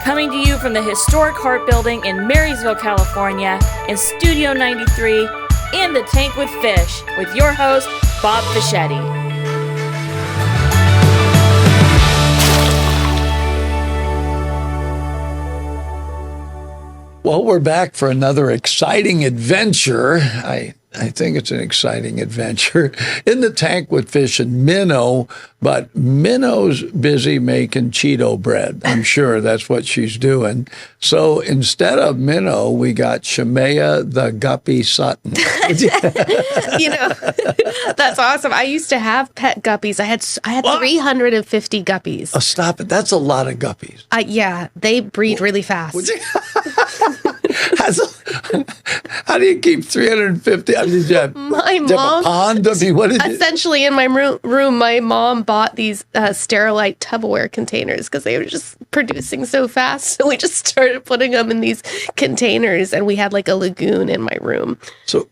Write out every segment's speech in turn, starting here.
Coming to you from the historic Hart Building in Marysville, California, in Studio 93, In the Tank with Fish, with your host, Bob Fischetti. Well, we're back for another exciting adventure. I think it's an exciting adventure in the tank with Fish and Minnow, but Minnow's busy making Cheeto bread. I'm sure that's what she's doing. So instead of Minnow, we got Shamaya the Guppy Sutton. That's awesome. I used to have pet guppies. I had 350 guppies. Oh, stop it. That's a lot of guppies. Yeah, they breed really fast. How do you keep 350? I mean, did you have a pond? Essentially, in my room, my mom bought these Sterilite Tupperware containers because they were just producing so fast. So we just started putting them in these containers, and we had like a lagoon in my room. So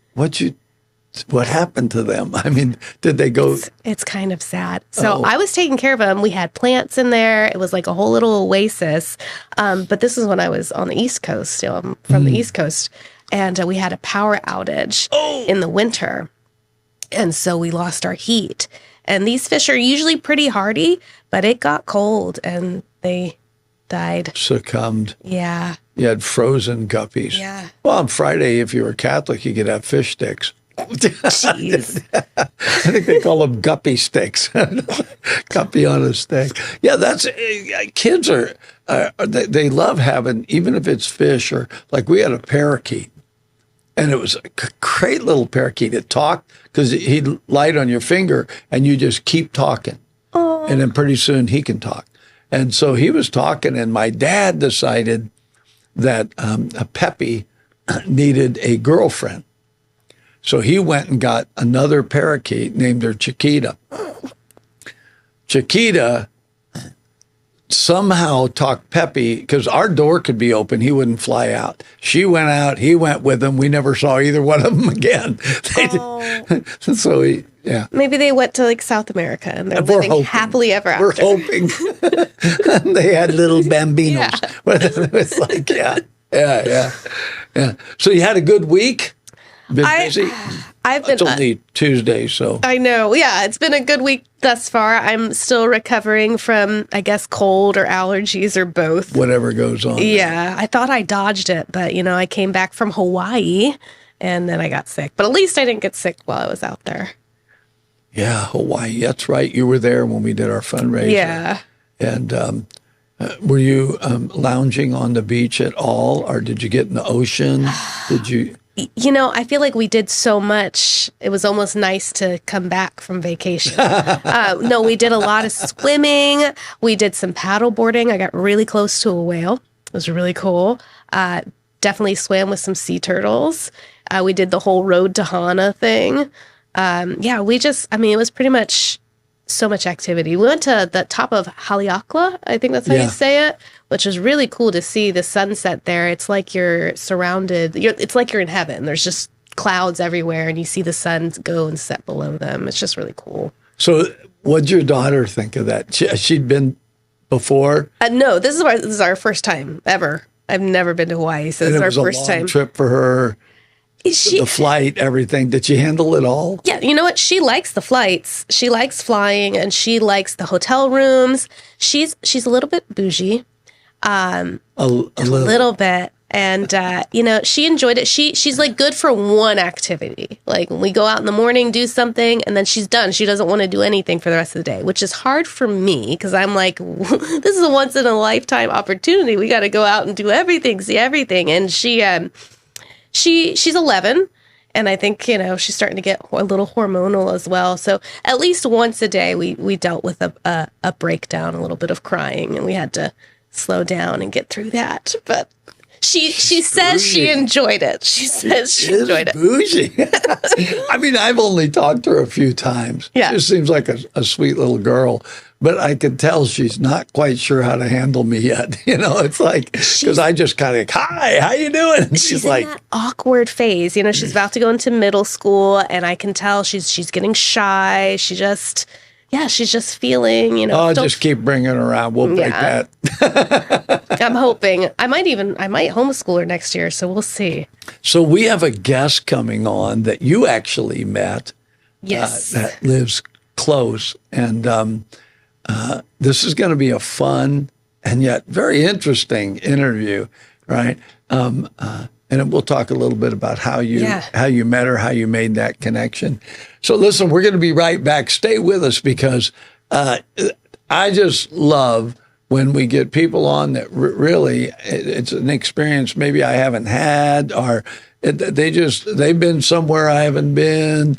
what happened to them? I mean, did they go? It's kind of sad. So I was taking care of them. We had plants in there. It was like a whole little oasis. But this is when I was on the East Coast still. I'm from the East Coast. And we had a power outage in the winter. And so we lost our heat. And these fish are usually pretty hardy, but it got cold and they died. Succumbed. Yeah. You had frozen guppies. Yeah. Well, on Friday, if you were Catholic, you could have fish sticks. Jeez. I think they call them guppy sticks. Guppy on a stick. Yeah, that's kids are they love having, even if it's fish, or like we had a parakeet, and it was a great little parakeet. It talked because he'd light on your finger, and you just keep talking, and then pretty soon he can talk. And so he was talking, and my dad decided that Peppy needed a girlfriend. So he went and got another parakeet, named her Chiquita. Chiquita somehow talked Peppy, because our door could be open, he wouldn't fly out. She went out, he went with them. We never saw either one of them again. So yeah. Maybe they went to like South America and they're living happily ever after. We're hoping. They had little bambinos. Yeah. It's like, yeah. So you had a good week? Been busy? It's only Tuesday, so. I know. Yeah, it's been a good week thus far. I'm still recovering from, I guess, cold or allergies or both. Whatever goes on. Yeah, I thought I dodged it, but, I came back from Hawaii and then I got sick. But at least I didn't get sick while I was out there. Yeah, Hawaii. That's right. You were there when we did our fundraiser. Yeah. And were you lounging on the beach at all, or did you get in the ocean? Did you... I feel like we did so much. It was almost nice to come back from vacation. No, we did a lot of swimming. We did some paddle boarding. I got really close to a whale. It was really cool. Definitely swam with some sea turtles. We did the whole Road to Hana thing. It was pretty much so much activity. We went to the top of Haleakala, I think that's how you say it, which was really cool to see the sunset there. It's like you're surrounded, it's like you're in heaven. There's just clouds everywhere and you see the sun go and set below them. It's just really cool. So what'd your daughter think of that? She'd been before? No, this is our first time ever. I've never been to Hawaii, so this is our first time. It was a long trip for her. The flight, everything. Did she handle it all? Yeah, you know what? She likes the flights. She likes flying, and she likes the hotel rooms. She's a little bit bougie, a little bit, and she enjoyed it. She's like good for one activity. Like when we go out in the morning, do something, and then she's done. She doesn't want to do anything for the rest of the day, which is hard for me because I'm like, this is a once in a lifetime opportunity. We got to go out and do everything, see everything, and She's 11, and I think, she's starting to get a little hormonal as well. So at least once a day, we dealt with a breakdown, a little bit of crying, and we had to slow down and get through that. But she says she enjoyed it. She says she enjoyed it. Bougie. I mean, I've only talked to her a few times. Yeah. She seems like a sweet little girl. But I can tell she's not quite sure how to handle me yet. It's like, because I just kind of, hi, how you doing? And she's like, in that awkward phase. She's about to go into middle school, and I can tell she's getting shy. She's just feeling, just keep bringing her around. We'll break that. I'm hoping. I might homeschool her next year, so we'll see. So we have a guest coming on that you actually met. Yes. That lives close. And this is going to be a fun and yet very interesting interview, right? And we'll talk a little bit about how you met her, how you made that connection. So listen, we're going to be right back. Stay with us because I just love when we get people on that really it's an experience maybe I haven't had, or they've been somewhere I haven't been.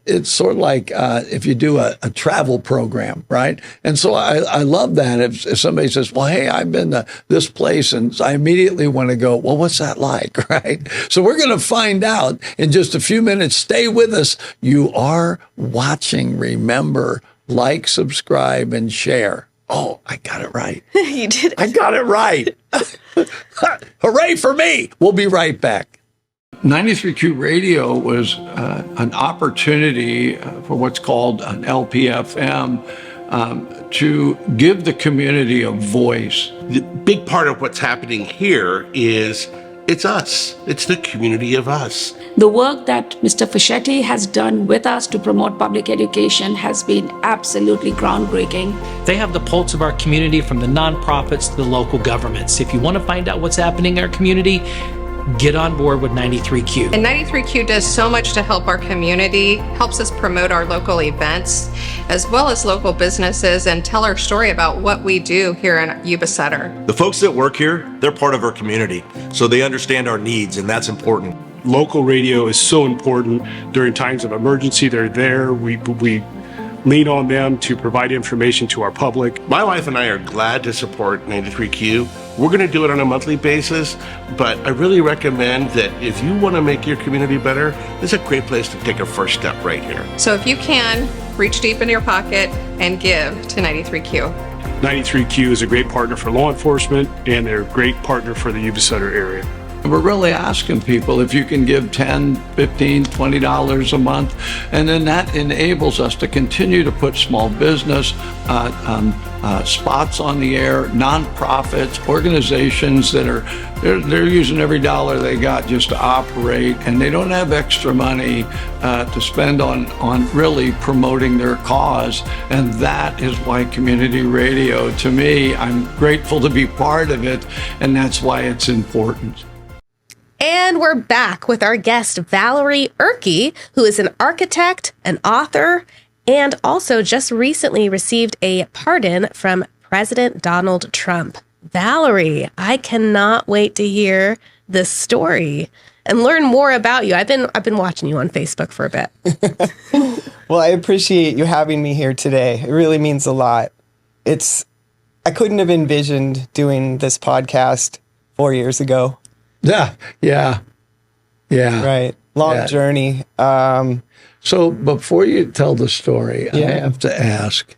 It's sort of like if you do a travel program, right? And so I love that. If somebody says, well, hey, I've been to this place, and I immediately want to go, well, what's that like, right? So we're going to find out in just a few minutes. Stay with us. You are watching. Remember, like, subscribe, and share. Oh, I got it right. You did it. I got it right. Hooray for me. We'll be right back. 93Q Radio was an opportunity for what's called an LPFM to give the community a voice. The big part of what's happening here is it's us. It's the community of us. The work that Mr. Fischetti has done with us to promote public education has been absolutely groundbreaking. They have the pulse of our community, from the nonprofits to the local governments. If you want to find out what's happening in our community, get on board with 93Q. And 93Q does so much to help our community, helps us promote our local events, as well as local businesses, and tell our story about what we do here in Yuba Sutter. The folks that work here, they're part of our community, so they understand our needs, and that's important. Local radio is so important during times of emergency. They're there. We lean on them to provide information to our public. My wife and I are glad to support 93Q. We're going to do it on a monthly basis, but I really recommend that if you want to make your community better, this is a great place to take a first step right here. So if you can, reach deep into your pocket and give to 93Q. 93Q is a great partner for law enforcement, and they're a great partner for the Yuba Sutter area. We're really asking people if you can give $10, $15, $20 a month, and then that enables us to continue to put small business spots on the air, nonprofits, organizations that they're using every dollar they got just to operate, and they don't have extra money to spend on really promoting their cause. And that is why community radio, to me, I'm grateful to be part of it, and that's why it's important. And we're back with our guest, Valerie Ehrke, who is an architect, an author, and also just recently received a pardon from President Donald Trump. Valerie, I cannot wait to hear this story and learn more about you. I've been watching you on Facebook for a bit. Well, I appreciate you having me here today. It really means a lot. I couldn't have envisioned doing this podcast 4 years ago. Yeah. Right. Long journey. So before you tell the story, I have to ask,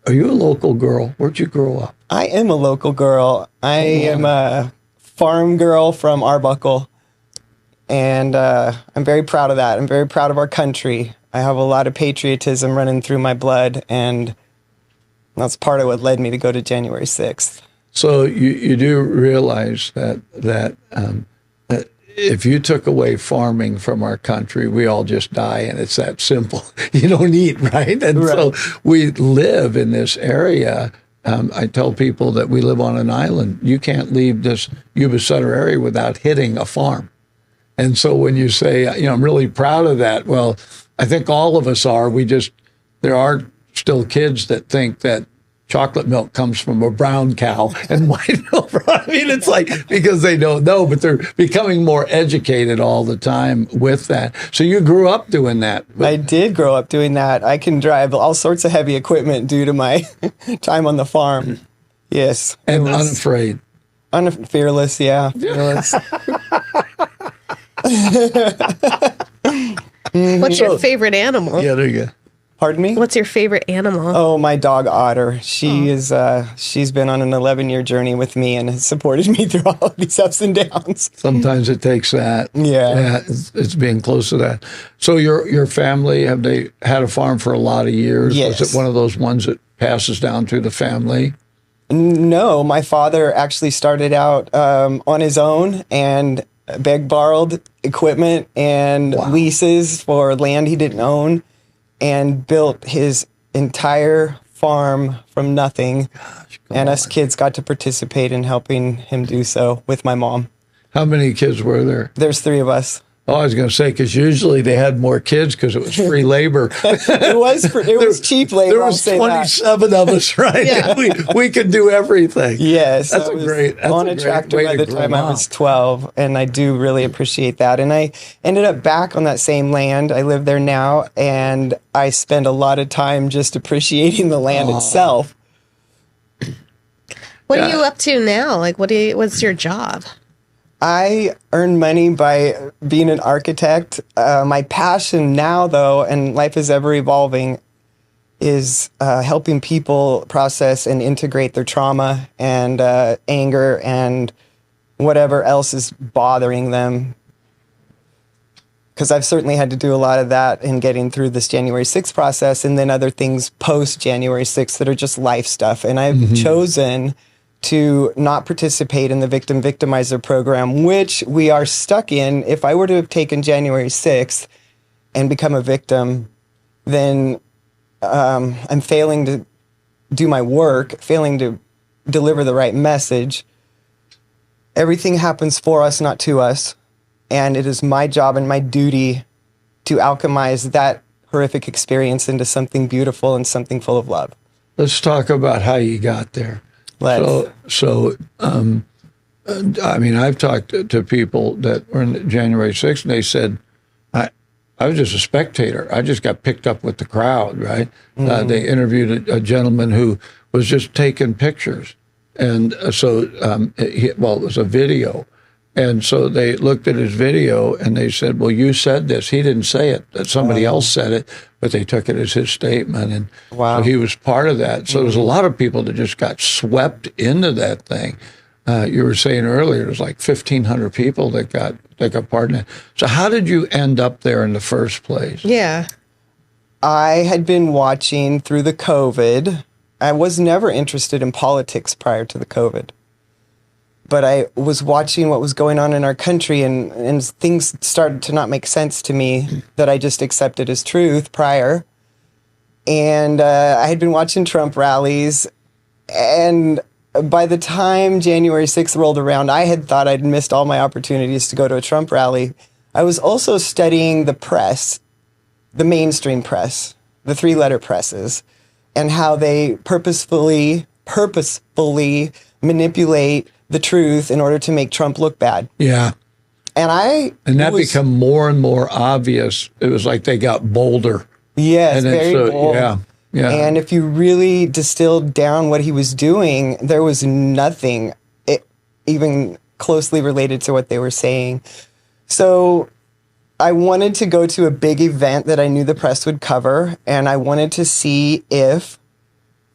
are you a local girl? Where'd you grow up? I am a local girl. I am a farm girl from Arbuckle, and I'm very proud of that. I'm very proud of our country. I have a lot of patriotism running through my blood, and that's part of what led me to go to January 6th. So you do realize that if you took away farming from our country, we all just die, and it's that simple. You don't eat, right? And so we live in this area. I tell people that we live on an island. You can't leave this Yuba Sutter area without hitting a farm. And so when you say, I'm really proud of that, well, I think all of us are. There are still kids that think that chocolate milk comes from a brown cow and white milk. I mean, it's like, because they don't know, but they're becoming more educated all the time with that. So you grew up doing that. I did grow up doing that. I can drive all sorts of heavy equipment due to my time on the farm. Yes. And unafraid. Fearless, yeah. Fearless. What's your favorite animal? Yeah, there you go. Pardon me? What's your favorite animal? Oh, my dog Otter. She's been on an 11-year journey with me and has supported me through all of these ups and downs. Sometimes it takes that. Yeah. It's being close to that. So your family, have they had a farm for a lot of years? Yes. Was it one of those ones that passes down through the family? No, my father actually started out on his own and borrowed equipment and leases for land he didn't own and built his entire farm from nothing. And us kids got to participate in helping him do so with my mom. How many kids were there? There's 3 of us. Oh, I was going to say, because usually they had more kids because it was free labor. It was cheap labor. There was 27 of us, right? Yeah. we could do everything. Yes. That's I was great on a tractor by the time I was 12, and I do really appreciate that. And I ended up back on that same land. I live there now, and I spend a lot of time just appreciating the land itself. What are you up to now? Like, what's your job? I earn money by being an architect. My passion now, though, and life is ever evolving, is helping people process and integrate their trauma and anger and whatever else is bothering them. Because I've certainly had to do a lot of that in getting through this January 6th process, and then other things post January 6th that are just life stuff. And I've chosen to not participate in the victim-victimizer program, which we are stuck in. If I were to have taken January 6th and become a victim, then I'm failing to do my work, failing to deliver the right message. Everything happens for us, not to us. And it is my job and my duty to alchemize that horrific experience into something beautiful and something full of love. Let's talk about how you got there. So, I mean, I've talked to people that were in January 6th, and they said, I was just a spectator. I just got picked up with the crowd, right? They interviewed a gentleman who was just taking pictures. And it was a video. And so they looked at his video and they said, well, you said this. He didn't say it. That somebody else said it, but they took it as his statement. And so he was part of that. So there's a lot of people that just got swept into that thing. You were saying earlier, there's like 1,500 people that got part in it. So how did you end up there in the first place? Yeah. I had been watching through the COVID. I was never interested in politics prior to the COVID. But I was watching what was going on in our country, and things started to not make sense to me that I just accepted as truth prior. And I had been watching Trump rallies, and by the time January 6th rolled around, I had thought I'd missed all my opportunities to go to a Trump rally. I was also studying the press, the mainstream press, the 3-letter presses, and how they purposefully manipulate the truth in order to make Trump look bad. Yeah. And that become more and more obvious. It was like they got bolder. Yes, very bold. Yeah. And if you really distilled down what he was doing, there was nothing even closely related to what they were saying. So I wanted to go to a big event that I knew the press would cover, and I wanted to see if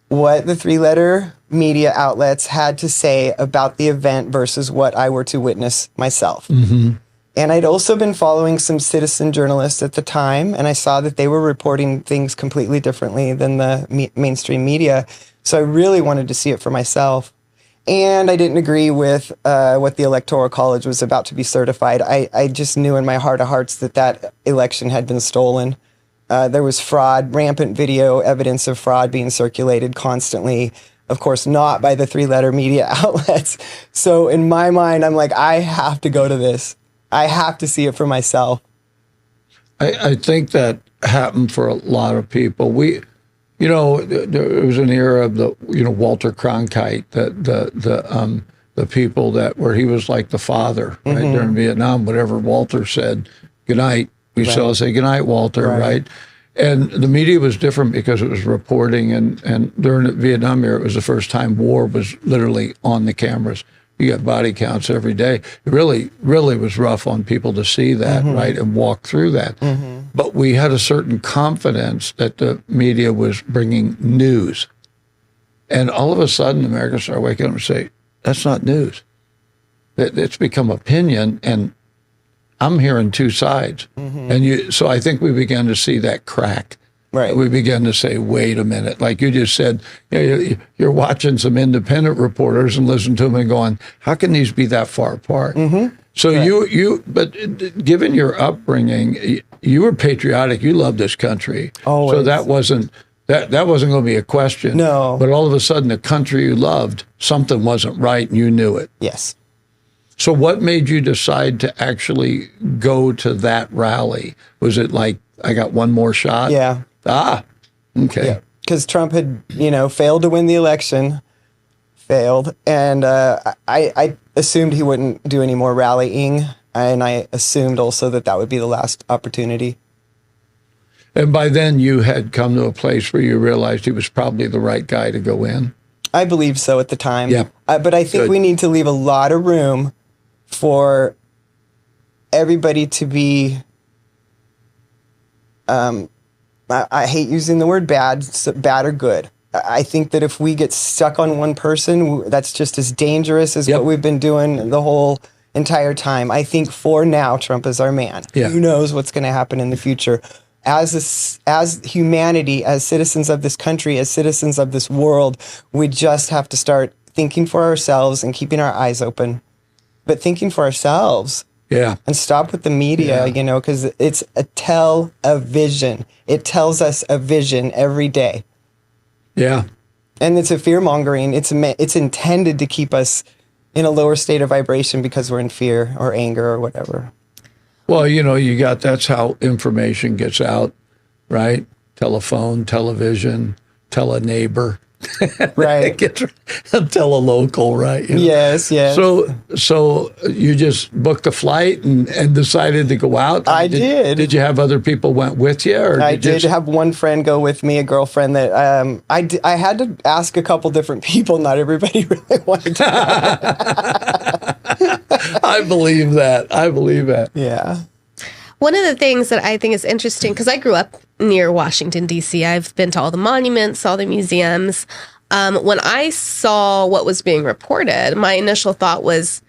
what the 3-letter media outlets had to say about the event versus what I were to witness myself. And I'd also been following some citizen journalists at the time, and I saw that they were reporting things completely differently than the mainstream media. So I really wanted to see it for myself. And I didn't agree with what the Electoral College was about to be certified. I just knew in my heart of hearts that election had been stolen. There was fraud, rampant video evidence of fraud being circulated constantly. Of course, not by the 3-letter media outlets. So in my mind, I'm like, I have to go to this. I have to see it for myself. I think that happened for a lot of people. There was an era of Walter Cronkite, the people where he was like the father, right? During Vietnam, whatever Walter said, good night. We still say good night, Walter, right? And the media was different because it was reporting, and during the Vietnam era, it was the first time war was literally on the cameras. You got body counts every day. It really, really was rough on people to see that, right, and walk through that. But we had a certain confidence that the media was bringing news. And all of a sudden, Americans started waking up and say, that's not news. It's become opinion, and I'm hearing two sides. So I think we began to see that crack Right. we begin to say, wait a minute. Like you just said, you're watching some independent reporters and listen to them and going, how can these be that far apart? Mm-hmm. So but given your upbringing, you were patriotic. You loved this country. Always. So that wasn't going to be a question. No. But all of a sudden, the country you loved, something wasn't right, and you knew it. Yes. So what made you decide to actually go to that rally? Was it like, I got one more shot? Yeah. Okay. Because Trump had, failed to win the election, and I assumed he wouldn't do any more rallying, and I assumed also that would be the last opportunity. And by then you had come to a place where you realized he was probably the right guy to go in? I believe so at the time. Yeah. But I think we need to leave a lot of room for everybody to be, I hate using the word bad or good. I think that if we get stuck on one person, that's just as dangerous as what we've been doing the whole entire time. I think for now, Trump is our man. Yeah. Who knows what's going to happen in the future? As humanity, as citizens of this country, as citizens of this world, we just have to start thinking for ourselves and keeping our eyes open. But thinking for ourselves. Yeah. And stop with the media, because it's a vision. It tells us a vision every day. Yeah. And it's a fear-mongering. It's intended to keep us in a lower state of vibration because we're in fear or anger or whatever. Well, that's how information gets out, right? Telephone, television, tell a neighbor. Right. Tell a local, right? Yes. So you just booked a flight and decided to go out? I did. Did you have other people went with you? Or I did have one friend go with me, a girlfriend that I had to ask a couple different people. Not everybody really wanted to go. I believe that. Yeah. One of the things that I think is interesting, because I grew up near Washington, D.C., I've been to all the monuments, all the museums. When I saw what was being reported, my initial thought was,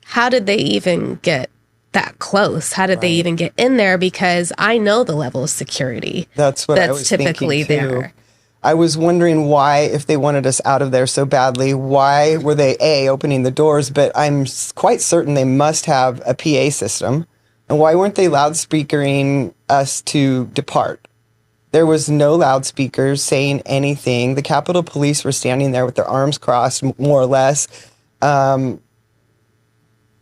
how did they even get that close? How did they even get in there? Because I know the level of security that's typically there. I was wondering why, if they wanted us out of there so badly, why were they, opening the doors? But I'm quite certain they must have a PA system. And why weren't they loudspeakering us to depart? There was no loudspeakers saying anything. The Capitol Police were standing there with their arms crossed, more or less. And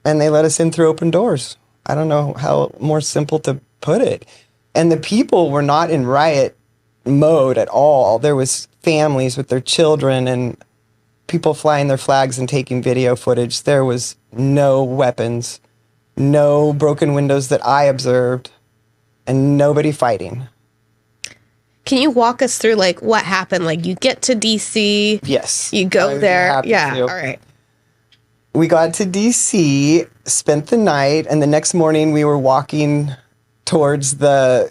they let us in through open doors. I don't know how more simple to put it. And the people were not in riot mode at all. There was families with their children and people flying their flags and taking video footage. There was no weapons. No broken windows that I observed, and nobody fighting. Can you walk us through, what happened? You get to D.C. Yes. You go there. Yeah, all right. We got to D.C., spent the night, and the next morning we were walking towards the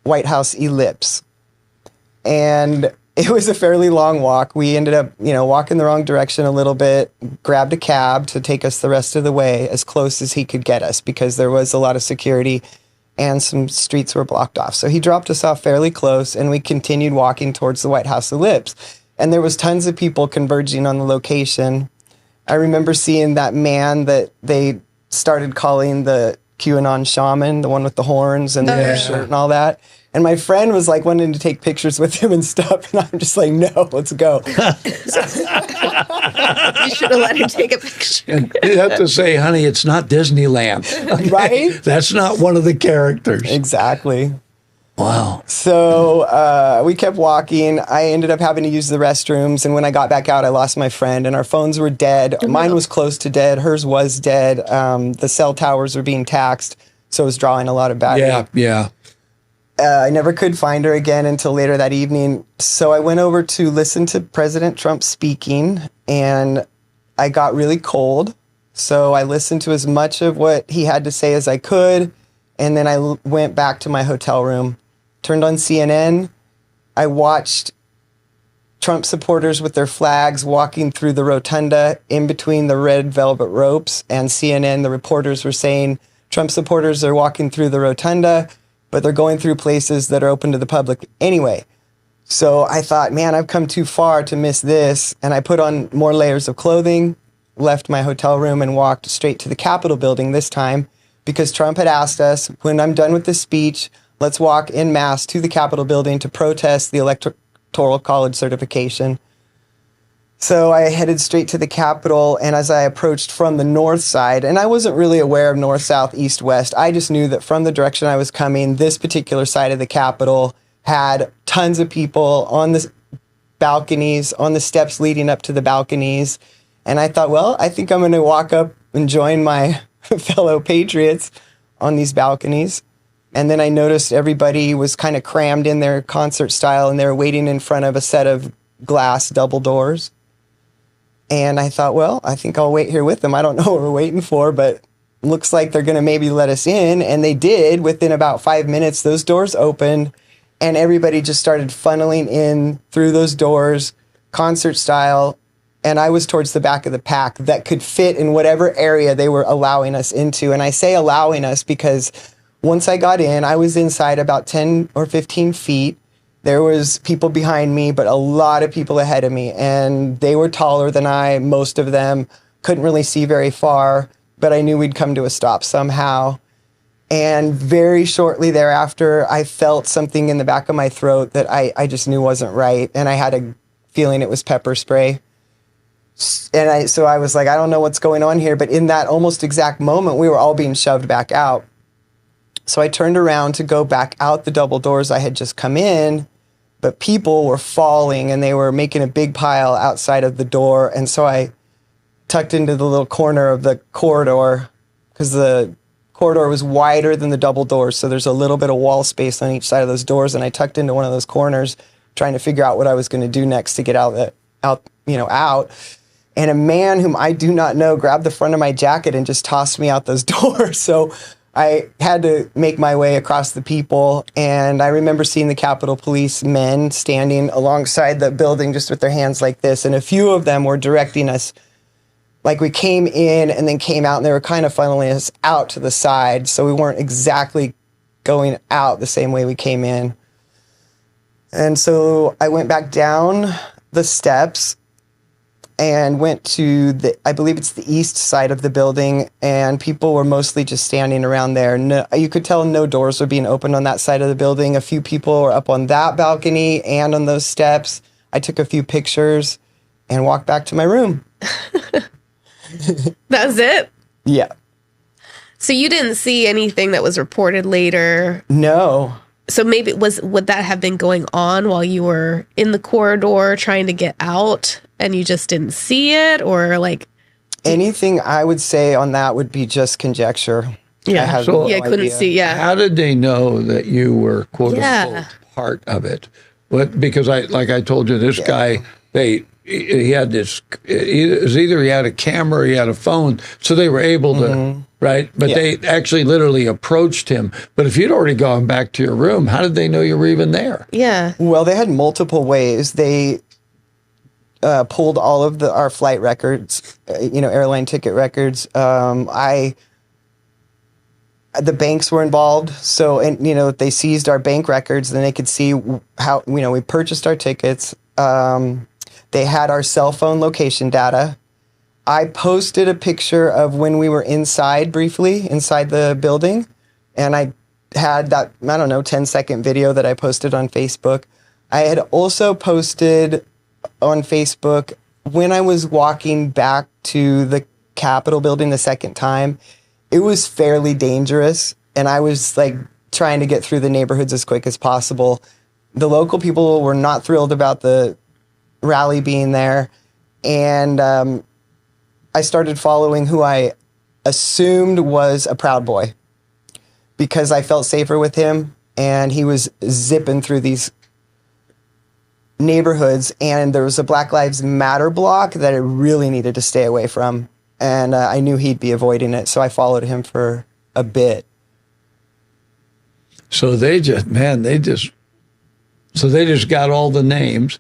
White House ellipse. And it was a fairly long walk. We ended up, walking the wrong direction a little bit, grabbed a cab to take us the rest of the way as close as he could get us because there was a lot of security and some streets were blocked off. So he dropped us off fairly close and we continued walking towards the White House ellipse. And there was tons of people converging on the location. I remember seeing that man that they started calling the QAnon shaman, the one with the horns and the shirt and all that. And my friend was wanting to take pictures with him and stuff. And I'm just no, let's go. You should have let him take a picture. And you have to say, honey, it's not Disneyland. Okay? Right? That's not one of the characters. Exactly. Wow. So we kept walking. I ended up having to use the restrooms. And when I got back out, I lost my friend. And our phones were dead. Mine was close to dead. Hers was dead. The cell towers were being taxed. So it was drawing a lot of battery. Yeah. I never could find her again until later that evening. So I went over to listen to President Trump speaking, and I got really cold. So I listened to as much of what he had to say as I could, and then I went back to my hotel room, turned on CNN. I watched Trump supporters with their flags walking through the rotunda in between the red velvet ropes, and CNN, the reporters were saying, Trump supporters are walking through the rotunda, but they're going through places that are open to the public anyway. So I thought, man, I've come too far to miss this. And I put on more layers of clothing, left my hotel room, and walked straight to the Capitol building this time because Trump had asked us, when I'm done with this speech, let's walk en masse to the Capitol building to protest the Electoral College certification. So I headed straight to the Capitol, and as I approached from the north side, and I wasn't really aware of north, south, east, west, I just knew that from the direction I was coming, this particular side of the Capitol had tons of people on the balconies, on the steps leading up to the balconies. And I thought, well, I think I'm going to walk up and join my fellow patriots on these balconies. And then I noticed everybody was kind of crammed in their concert style, and they were waiting in front of a set of glass double doors. And I thought, well, I think I'll wait here with them. I don't know what we're waiting for, but looks like they're going to maybe let us in. And they did. Within about 5 minutes, those doors opened, and everybody just started funneling in through those doors, concert style. And I was towards the back of the pack that could fit in whatever area they were allowing us into. And I say allowing us because once I got in, I was inside about 10 or 15 feet. There was people behind me, but a lot of people ahead of me, and they were taller than I. Most of them couldn't really see very far, but I knew we'd come to a stop somehow. And very shortly thereafter, I felt something in the back of my throat that I just knew wasn't right, and I had a feeling it was pepper spray. And so I was like, I don't know what's going on here, but in that almost exact moment, we were all being shoved back out. So I turned around to go back out the double doors I had just come in, but people were falling and they were making a big pile outside of the door. And so I tucked into the little corner of the corridor because the corridor was wider than the double doors. So there's a little bit of wall space on each side of those doors. And I tucked into one of those corners trying to figure out what I was going to do next to get out. And a man whom I do not know grabbed the front of my jacket and just tossed me out those doors. So I had to make my way across the people, and I remember seeing the Capitol Police men standing alongside the building just with their hands like this, and a few of them were directing us, like we came in and then came out, and they were kind of funneling us out to the side, so we weren't exactly going out the same way we came in. And so I went back down the steps and went to I believe it's the east side of the building, and people were mostly just standing around there. No, you could tell no doors were being opened on that side of the building. A few people were up on that balcony and on those steps. I took a few pictures and walked back to my room. That was it? Yeah. So you didn't see anything that was reported later? No. So maybe would that have been going on while you were in the corridor trying to get out and you just didn't see it, or like anything I would say on that would be just conjecture. Yeah, I have couldn't idea. see. Yeah. How did they know that you were quote unquote part of it? Because I told you, this guy, he had this. It was either he had a camera or he had a phone, so they were able to. Right. But they actually literally approached him. But if you'd already gone back to your room, how did they know you were even there? Yeah. Well, they had multiple ways. They pulled all of our flight records, airline ticket records. The banks were involved. So, if they seized our bank records, then they could see how, we purchased our tickets. They had our cell phone location data. I posted a picture of when we were briefly inside the building, and I had that, 10-second video that I posted on Facebook. I had also posted on Facebook when I was walking back to the Capitol building the second time. It was fairly dangerous, and I was like trying to get through the neighborhoods as quick as possible. The local people were not thrilled about the rally being there, and I started following who I assumed was a Proud Boy because I felt safer with him, and he was zipping through these neighborhoods, and there was a Black Lives Matter block that I really needed to stay away from, and I knew he'd be avoiding it, so I followed him for a bit. So they just got all the names.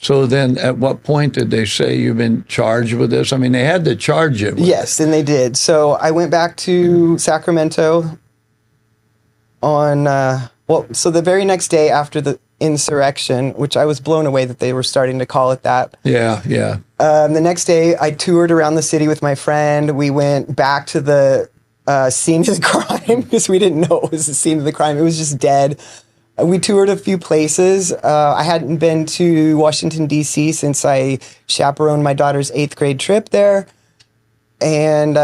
So then at what point did they say you've been charged with this? I mean, they had to charge you with Yes, and they did. So I went back to Sacramento on Well, so the very next day after the insurrection, which I was blown away that they were starting to call it that. Yeah. The next day, I toured around the city with my friend. We went back to the scene of the crime because we didn't know it was the scene of the crime. It was just dead. We toured a few places. I hadn't been to Washington, D.C. since I chaperoned my daughter's 8th grade trip there. And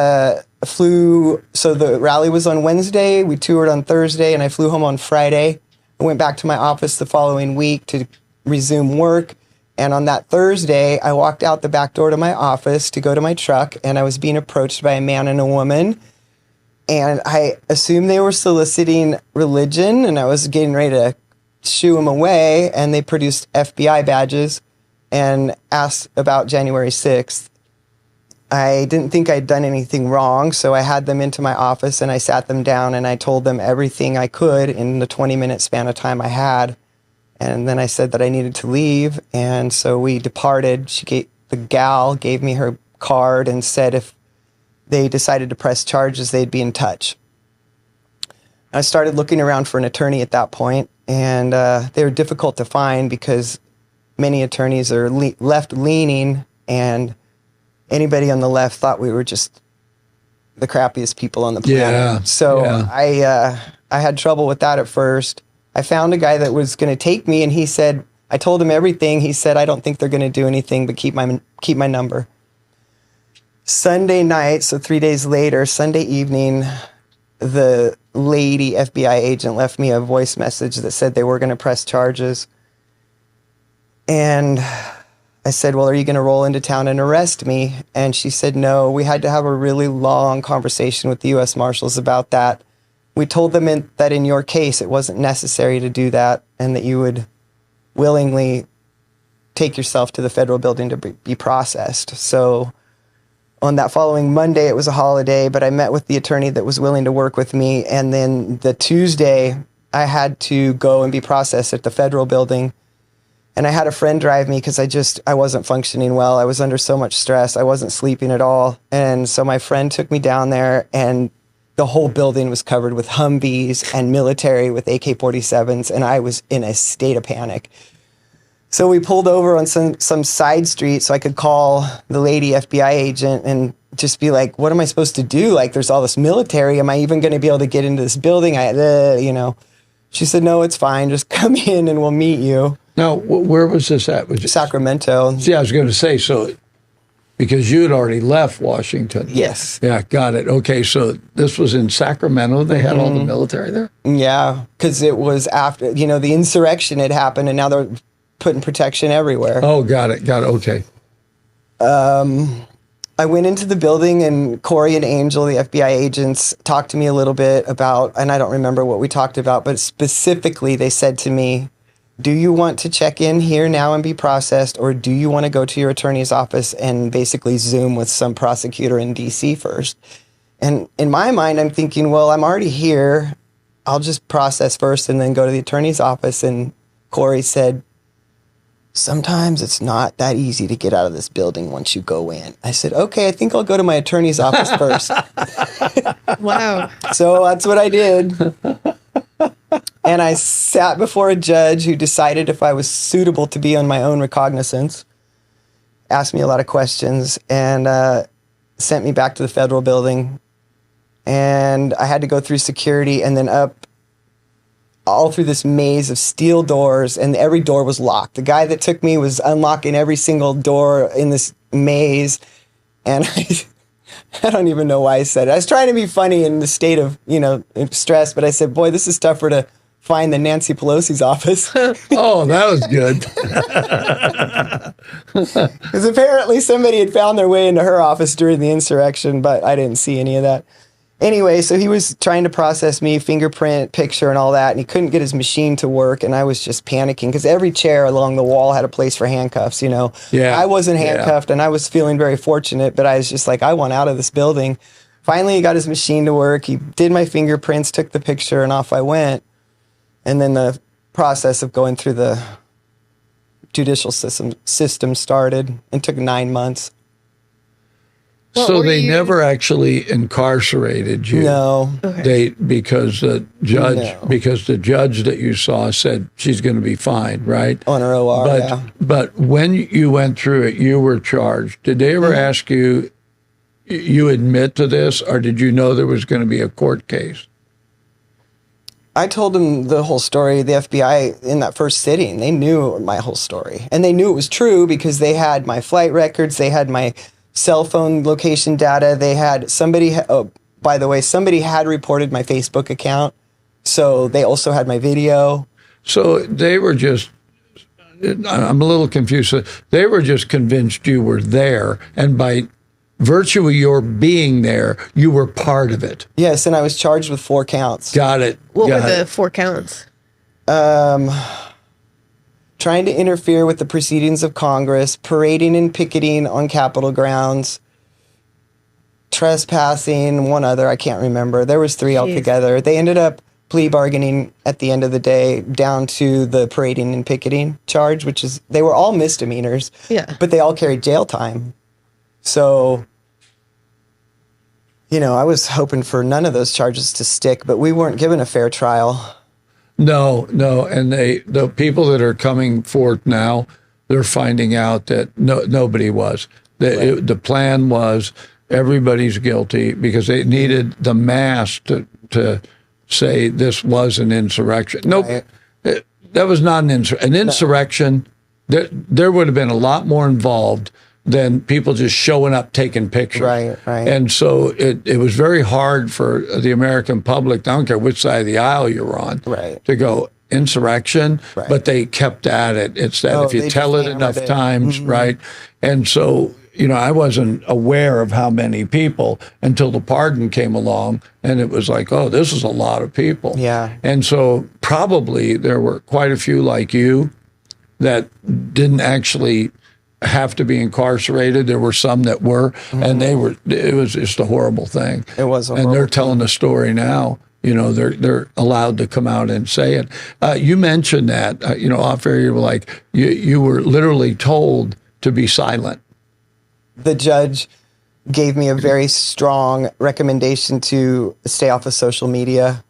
flew, so the rally was on Wednesday, we toured on Thursday, and I flew home on Friday. I went back to my office the following week to resume work. And on that Thursday, I walked out the back door to my office to go to my truck, and I was being approached by a man and a woman. And I assumed they were soliciting religion, and I was getting ready to shoo them away, and they produced FBI badges and asked about January 6th. I didn't think I'd done anything wrong, so I had them into my office and I sat them down and I told them everything I could in the 20-minute span of time I had. And then I said that I needed to leave, and so we departed. The gal gave me her card and said if they decided to press charges, they'd be in touch. I started looking around for an attorney at that point, and they were difficult to find because many attorneys are left-leaning, and anybody on the left thought we were just the crappiest people on the planet. Yeah. So I had trouble with that at first. I found a guy that was going to take me, and he said, I told him everything. He said, I don't think they're going to do anything but keep my number. Sunday night, so 3 days later, Sunday evening, the lady FBI agent left me a voice message that said they were going to press charges. And I said, well, are you going to roll into town and arrest me? And she said, no. We had to have a really long conversation with the U.S. Marshals about that. We told them that in your case, it wasn't necessary to do that, and that you would willingly take yourself to the federal building to be processed. So on that following Monday, it was a holiday, but I met with the attorney that was willing to work with me. And then the Tuesday, I had to go and be processed at the federal building. And I had a friend drive me because I wasn't functioning well. I was under so much stress. I wasn't sleeping at all. And so my friend took me down there, and the whole building was covered with Humvees and military with AK-47s, and I was in a state of panic. So we pulled over on some side street so I could call the lady FBI agent and just be like, what am I supposed to do? Like, there's all this military. Am I even going to be able to get into this building? She said, no, it's fine. Just come in and we'll meet you. Now, where was this at? Was it Sacramento? Yeah, I was going to say, so because you had already left Washington. Yes. Yeah, got it. Okay, so this was in Sacramento. They had all the military there? Yeah, because it was after, the insurrection had happened, and now they're putting protection everywhere. Oh, got it. Okay. I went into the building, and Corey and Angel, the FBI agents, talked to me a little bit about, and I don't remember what we talked about, but specifically they said to me, do you want to check in here now and be processed, or do you want to go to your attorney's office and basically Zoom with some prosecutor in D.C. first? And in my mind, I'm thinking, well, I'm already here. I'll just process first and then go to the attorney's office. And Corey said, sometimes it's not that easy to get out of this building once you go in. I said, okay, I think I'll go to my attorney's office first. Wow. So that's what I did. And I sat before a judge who decided if I was suitable to be on my own recognizance, asked me a lot of questions, and sent me back to the federal building. And I had to go through security and then up all through this maze of steel doors, and every door was locked. The guy that took me was unlocking every single door in this maze. And I don't even know why I said it. I was trying to be funny in the state of, stress, but I said, boy, this is tougher to find than Nancy Pelosi's office. Oh, that was good. Because apparently somebody had found their way into her office during the insurrection, but I didn't see any of that. Anyway, so he was trying to process me, fingerprint, picture, and all that, and he couldn't get his machine to work, and I was just panicking because every chair along the wall had a place for handcuffs, Yeah. I wasn't handcuffed, and I was feeling very fortunate, but I was just like, I want out of this building. Finally, he got his machine to work. He did my fingerprints, took the picture, and off I went. And then the process of going through the judicial system started and took 9 months. So they never actually incarcerated you. No. Because the judge that you saw said she's going to be fine, right? On her OR, But when you went through it, you were charged. Did they ever ask you admit to this, or did you know there was going to be a court case? I told them the whole story. The FBI in that first sitting, they knew my whole story, and they knew it was true because they had my flight records, they had my cell phone location data. They had somebody. Oh, by the way, somebody had reported my Facebook account, so they also had my video. So they were just. I'm a little confused. They were just convinced you were there, and by virtue of your being there, you were part of it. Yes, and I was charged with 4 counts. Got it. What were the 4 counts? Trying to interfere with the proceedings of Congress, parading and picketing on Capitol grounds, trespassing, one other, I can't remember. There was 3 altogether. They ended up plea bargaining at the end of the day down to the parading and picketing charge, which is, they were all misdemeanors, but they all carried jail time. So, I was hoping for none of those charges to stick, but we weren't given a fair trial. No, and the people that are coming forth now, they're finding out that nobody was. The plan was everybody's guilty because they needed the mass to say this was an insurrection. Nope, that was not an insurrection. There would have been a lot more involved than people just showing up taking pictures. Right. And so it was very hard for the American public, I don't care which side of the aisle you're on, to go insurrection, but they kept at it. It's that if you tell it enough times, right? And so, I wasn't aware of how many people until the pardon came along, and it was like, oh, this is a lot of people. Yeah. And so probably there were quite a few like you that didn't actually have to be incarcerated. There were some that were, and it was just a horrible thing. It was a and horrible they're telling the story now. They're allowed to come out and say it. You mentioned that, off air, you were like, you were literally told to be silent. The judge gave me a very strong recommendation to stay off of social media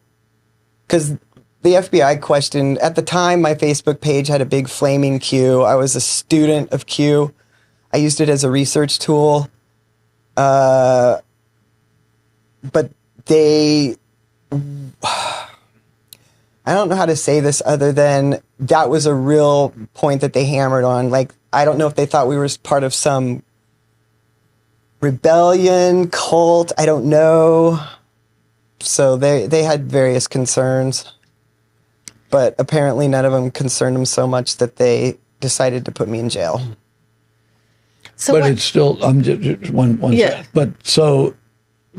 because the FBI questioned, at the time, my Facebook page had a big flaming Q. I was a student of Q. I used it as a research tool. But I don't know how to say this other than that was a real point that they hammered on. Like, I don't know if they thought we were part of some rebellion, cult, I don't know. So they had various concerns. But apparently none of them concerned them so much that they decided to put me in jail. So it's still, I'm just one second. But so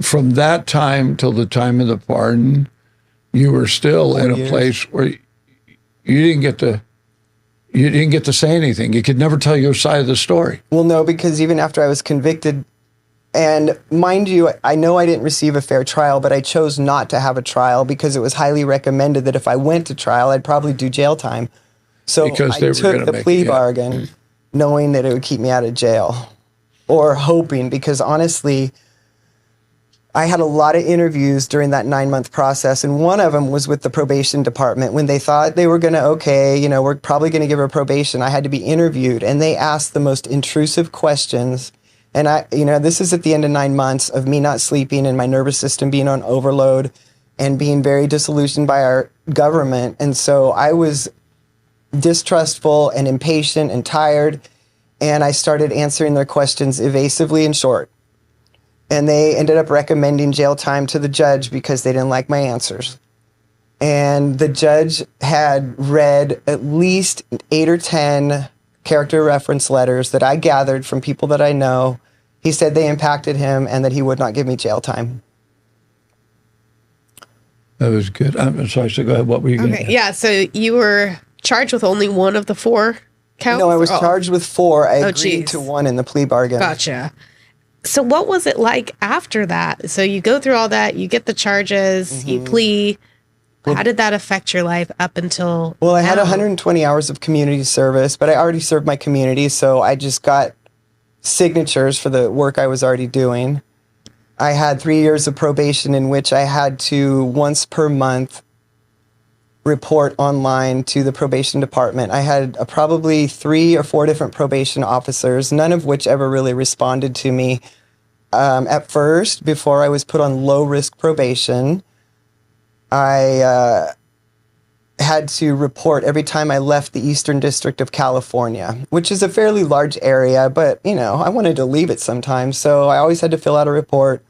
from that time till the time of the pardon, you were still in a place where you didn't get to say anything. You could never tell your side of the story. Well, no, because even after I was convicted, and mind you, I know I didn't receive a fair trial, but I chose not to have a trial because it was highly recommended that if I went to trial, I'd probably do jail time. So I took the plea bargain knowing that it would keep me out of jail, or hoping, because honestly, I had a lot of interviews during that 9-month process, and one of them was with the probation department. When they thought they were going to, we're probably going to give her probation, I had to be interviewed, and they asked the most intrusive questions. And this is at the end of 9 months of me not sleeping and my nervous system being on overload and being very disillusioned by our government. And so I was distrustful and impatient and tired, and I started answering their questions evasively and short. And they ended up recommending jail time to the judge because they didn't like my answers. And the judge had read at least 8 or 10 character reference letters that I gathered from people that I know. He said they impacted him and that he would not give me jail time. That was good. I'm sorry, so go ahead. What were you going to say? Yeah, so you were charged with only one of the 4 counts? No, I was charged with 4. I agreed to 1 in the plea bargain. Gotcha. So what was it like after that? So you go through all that, you get the charges, you plea. How did that affect your life up until Well, I had 120 hours of community service, but I already served my community, so I just got signatures for the work I was already doing. I had 3 years of probation in which I had to once per month report online to the probation department. I had probably 3 or 4 different probation officers, none of which ever really responded to me. At first, before I was put on low-risk probation, I had to report every time I left the Eastern District of California, which is a fairly large area, but, I wanted to leave it sometimes, so I always had to fill out a report.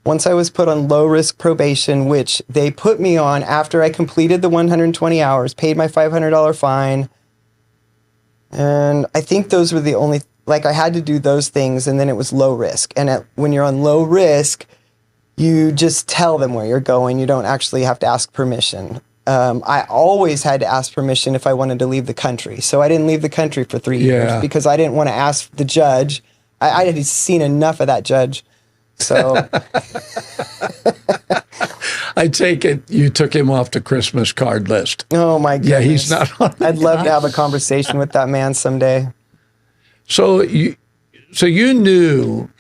Once I was put on low-risk probation, which they put me on after I completed the 120 hours, paid my $500 fine, and I think those were the only, I had to do those things, and then it was low risk. And when you're on low risk, you just tell them where you're going. You don't actually have to ask permission. I always had to ask permission if I wanted to leave the country. So I didn't leave the country for 3 years because I didn't want to ask the judge. I had seen enough of that judge. So I take it you took him off the Christmas card list. Oh, my goodness. Yeah, he's not on it. I'd love to have a conversation with that man someday. So you knew,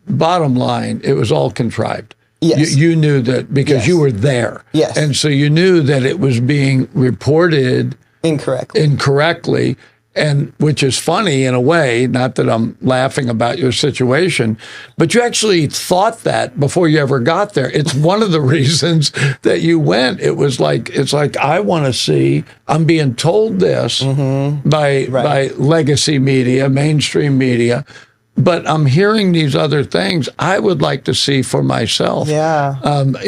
bottom line, it was all contrived. Yes. You knew that because you were there. Yes. And so you knew that it was being reported incorrectly, and which is funny in a way, not that I'm laughing about your situation, but you actually thought that before you ever got there. It's one of the reasons that you went. It's like I want to see, I'm being told this by legacy media, mainstream media, but I'm hearing these other things I would like to see for myself. Yeah.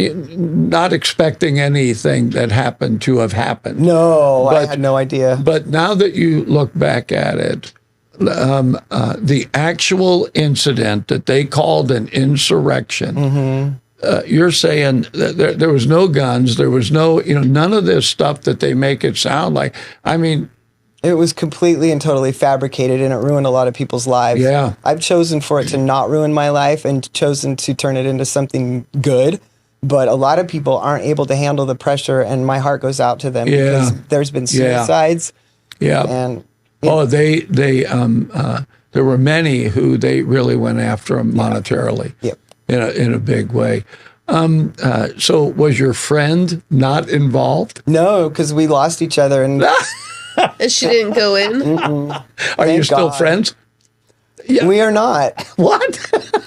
Not expecting anything that happened to have happened. No, I had no idea. But now that you look back at it, the actual incident that they called an insurrection, you're saying that there was no guns, there was no, none of this stuff that they make it sound like. I mean, it was completely and totally fabricated, and it ruined a lot of people's lives. Yeah. I've chosen for it to not ruin my life and chosen to turn it into something good. But a lot of people aren't able to handle the pressure, and my heart goes out to them because there's been suicides. Yeah. And there were many who they really went after them monetarily. Yep. In a big way. So was your friend not involved? No, because we lost each other, and She didn't go in. Are you still friends? Yeah. We are not. What?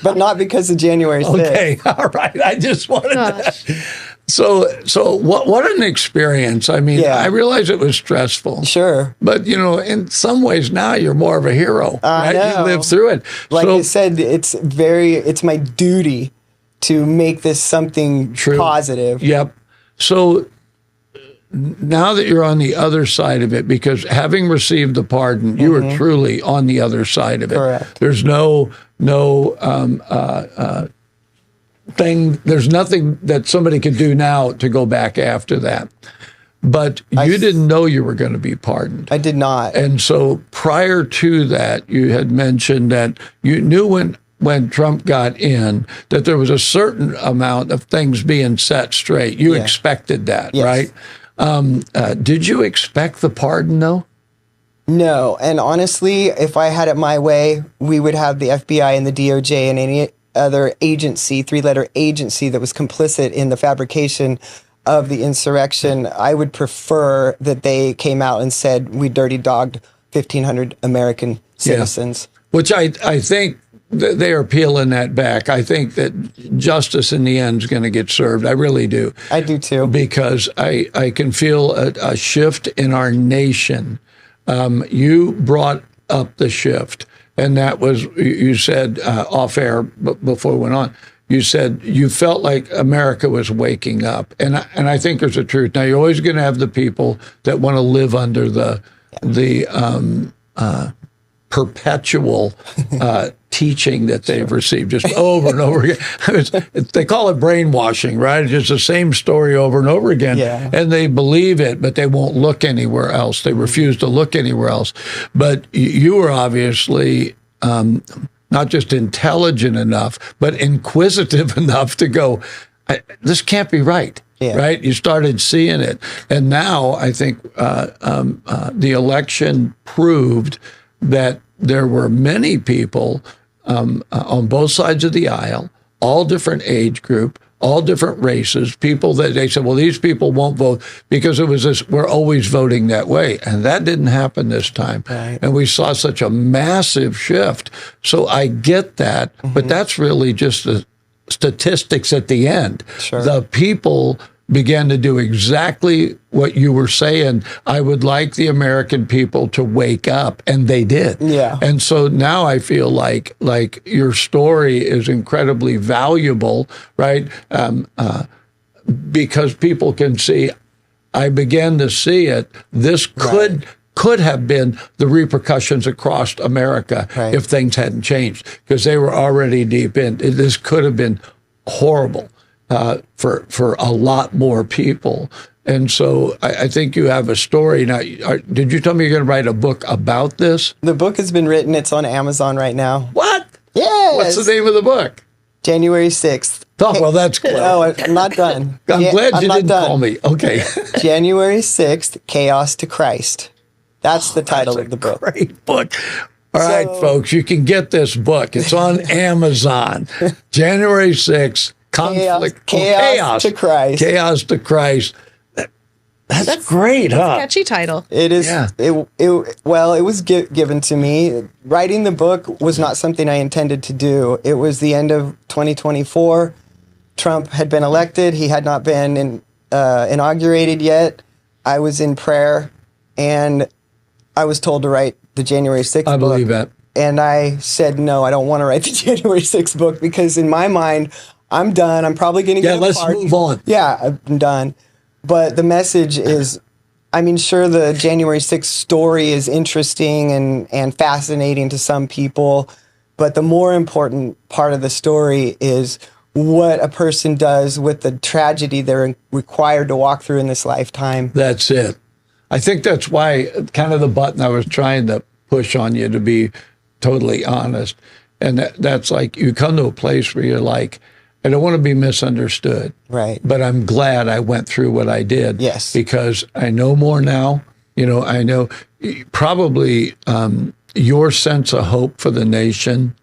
But not because of January 6th. Okay, all right. I just wanted to. So what an experience. I mean, I realize it was stressful. Sure. But, in some ways now you're more of a hero. I know. You lived through it. Like I said, it's my duty to make this something positive. Yep. So now that you're on the other side of it, because having received the pardon, you are truly on the other side of it. Correct. There's no thing. There's nothing that somebody could do now to go back after that. But you didn't know you were going to be pardoned. I did not. And so prior to that, you had mentioned that you knew when Trump got in that there was a certain amount of things being set straight. You expected that, right? Did you expect the pardon, though? No. And honestly, if I had it my way, we would have the FBI and the DOJ and any other agency, 3-letter agency that was complicit in the fabrication of the insurrection. I would prefer that they came out and said, we dirty dogged 1,500 American citizens. Which I think they are peeling that back. I think that justice in the end is going to get served. I really do. I do too. Because I can feel a shift in our nation. You brought up the shift, and that was, you said off air before we went on, you said you felt like America was waking up. And I think there's a truth. Now, you're always going to have the people that want to live under the perpetual teaching that they've received just over and over again. They call it brainwashing, right? It's just the same story over and over again. Yeah. And they believe it, but they won't look anywhere else. They refuse to look anywhere else. But you were obviously not just intelligent enough, but inquisitive enough to go, this can't be right. Yeah. Right? You started seeing it. And now I think the election proved that there were many people on both sides of the aisle, all different age group, all different races, people that they said, well, these people won't vote because it was this, we're always voting that way. And that didn't happen this time. Right. And we saw such a massive shift. So I get that, but that's really just the statistics at the end. Sure. The people began to do exactly what you were saying. I would like the American people to wake up, and they did. Yeah. And so now I feel like your story is incredibly valuable, right? Because people can see. I began to see it. This could have been the repercussions across America if things hadn't changed, because they were already deep in. This could have been horrible for a lot more people. And so I think you have a story. Now, did you tell me you're going to write a book about this? The book has been written. It's on Amazon right now. What? Yes. What's the name of the book? January 6th. Oh, well, that's great. No, I'm not done. I'm glad you didn't done. call me. Okay. January 6th, Chaos to Christ. That's the title of the book. Great book. All right, folks, you can get this book. It's on Amazon. January 6th, Conflict. Chaos to Christ. Chaos to Christ. That's great, huh? Catchy title. It is. Yeah. It was given to me. Writing the book was not something I intended to do. It was the end of 2024. Trump had been elected. He had not been inaugurated yet. I was in prayer, and I was told to write the January 6th book. I believe that. And I said, no, I don't want to write the January 6th book, because in my mind, I'm done. I'm probably going to get a let's pardon. move on. Yeah, I'm done. But the message is, I mean, sure, the January 6th story is interesting and fascinating to some people, but the more important part of the story is what a person does with the tragedy they're required to walk through in this lifetime. That's it. I think that's why kind of the button I was trying to push on you, to be totally honest. And that's like, you come to a place where you're like, I don't want to be misunderstood. Right. But I'm glad I went through what I did. Yes. Because I know more now. You know, I know probably your sense of hope for the nation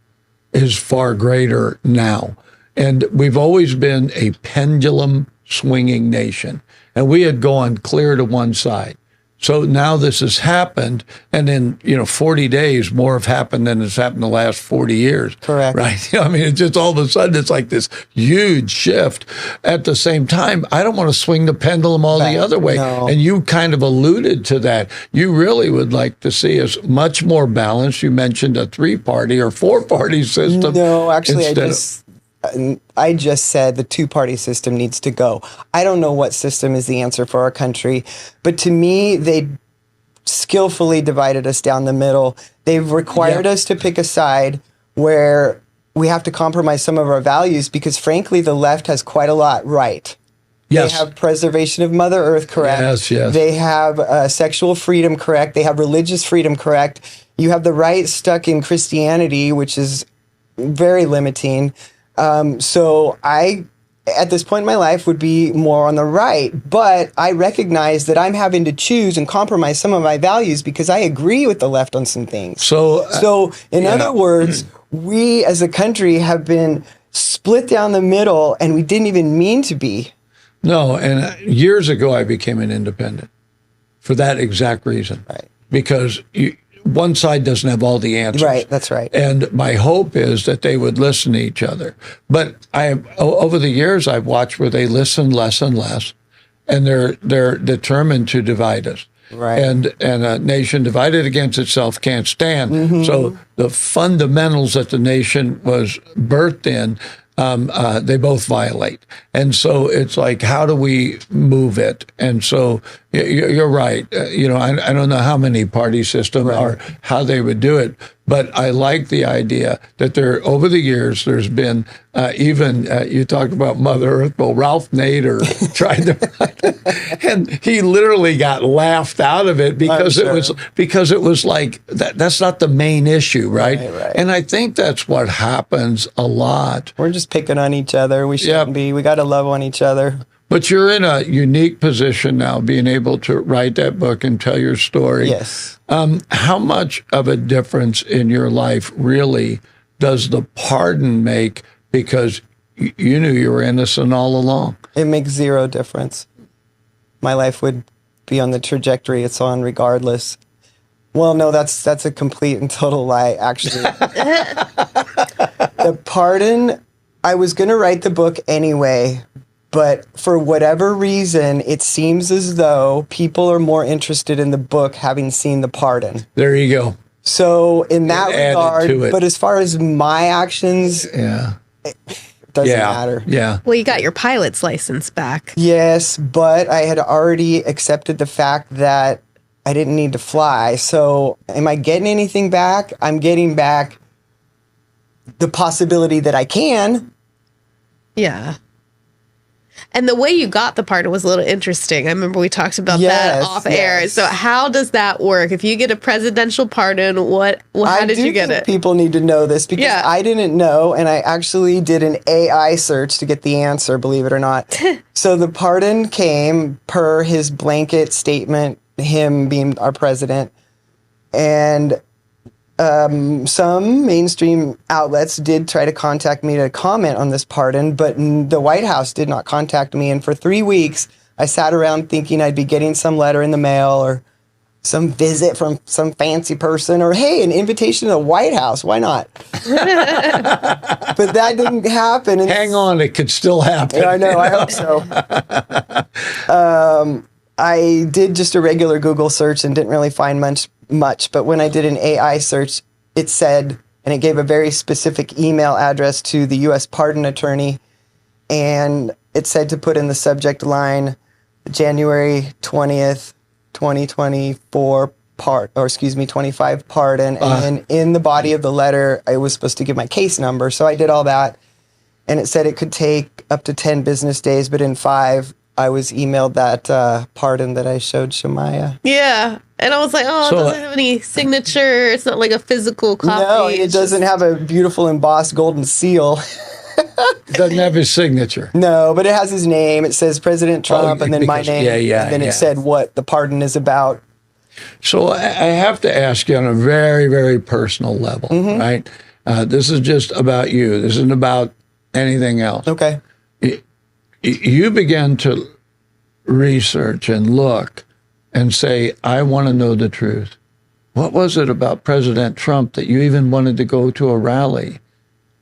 is far greater now. And we've always been a pendulum swinging nation. And we had gone clear to one side. So now this has happened, and in 40 days, more have happened than has happened the last 40 years. Correct. Right? I mean, it's just all of a sudden, it's like this huge shift. At the same time, I don't want to swing the pendulum all the other way. No. And you kind of alluded to that. You really would like to see us much more balanced. You mentioned a 3-party or 4-party system. No, actually, I instead just said the 2-party system needs to go. I don't know what system is the answer for our country, but to me, they skillfully divided us down the middle. They've required us to pick a side where we have to compromise some of our values, because frankly, the left has quite a lot right. Yes. They have preservation of Mother Earth correct. Yes, yes. They have sexual freedom correct. They have religious freedom correct. You have the right stuck in Christianity, which is very limiting. So I, at this point in my life, would be more on the right, but I recognize that I'm having to choose and compromise some of my values because I agree with the left on some things. So in other words, we as a country have been split down the middle, and we didn't even mean to be. No, and years ago I became an independent for that exact reason. Right. Because one side doesn't have all the answers. Right, that's right. And my hope is that they would listen to each other. But over the years, I've watched where they listen less and less, and they're determined to divide us. Right. And a nation divided against itself can't stand. Mm-hmm. So the fundamentals that the nation was birthed in, they both violate. And so it's like, how do we move it? And so you're right. I don't know how many party system or how they would do it, but I like the idea that over the years, there's been you talked about Mother Earth. Well, Ralph Nader tried to, and he literally got laughed out of it because it was like that's not the main issue, right? Right. And I think that's what happens a lot. We're just picking on each other. We shouldn't be. We got to love on each other. But you're in a unique position now, being able to write that book and tell your story. Yes. How much of a difference in your life really does the pardon make? Because you knew you were innocent all along. It makes zero difference. My life would be on the trajectory it's on regardless. Well, no, that's a complete and total lie, actually. The pardon, I was going to write the book anyway, but for whatever reason, it seems as though people are more interested in the book having seen the pardon. There you go. So in that added to regard, it. but as far as my actions, Yeah. it doesn't matter. Yeah. Well, you got your pilot's license back. Yes, but I had already accepted the fact that I didn't need to fly. So am I getting anything back? I'm getting back the possibility that I can. Yeah. And the way you got the pardon was a little interesting. I remember we talked about that off air. So how does that work? If you get a presidential pardon, how did you get it? People need to know this because I didn't know, and I actually did an AI search to get the answer, believe it or not. So the pardon came per his blanket statement, him being our president, and some mainstream outlets did try to contact me to comment on this pardon, but the White House did not contact me. And for 3 weeks, I sat around thinking I'd be getting some letter in the mail or some visit from some fancy person or, hey, an invitation to the White House. Why not? But that didn't happen. And hang on, it could still happen. I know, I hope so. I did just a regular Google search and didn't really find much, but when I did an AI search, it said, and it gave a very specific email address to the U.S. pardon attorney, and it said to put in the subject line, January 20th, 2024 25 pardon, and then in the body of the letter, I was supposed to give my case number, so I did all that, and it said it could take up to 10 business days, but in 5, I was emailed that pardon that I showed Shamaya. Yeah. And I was like, it doesn't have any signature. It's not like a physical copy. No, it doesn't have a beautiful embossed golden seal. It doesn't have his signature. No, but it has his name. It says President Trump and then my name. And then it said what the pardon is about. So I have to ask you on a very, very personal level, right? This is just about you. This isn't about anything else. Okay. You began to research and look and say, I want to know the truth. What was it about President Trump that you even wanted to go to a rally?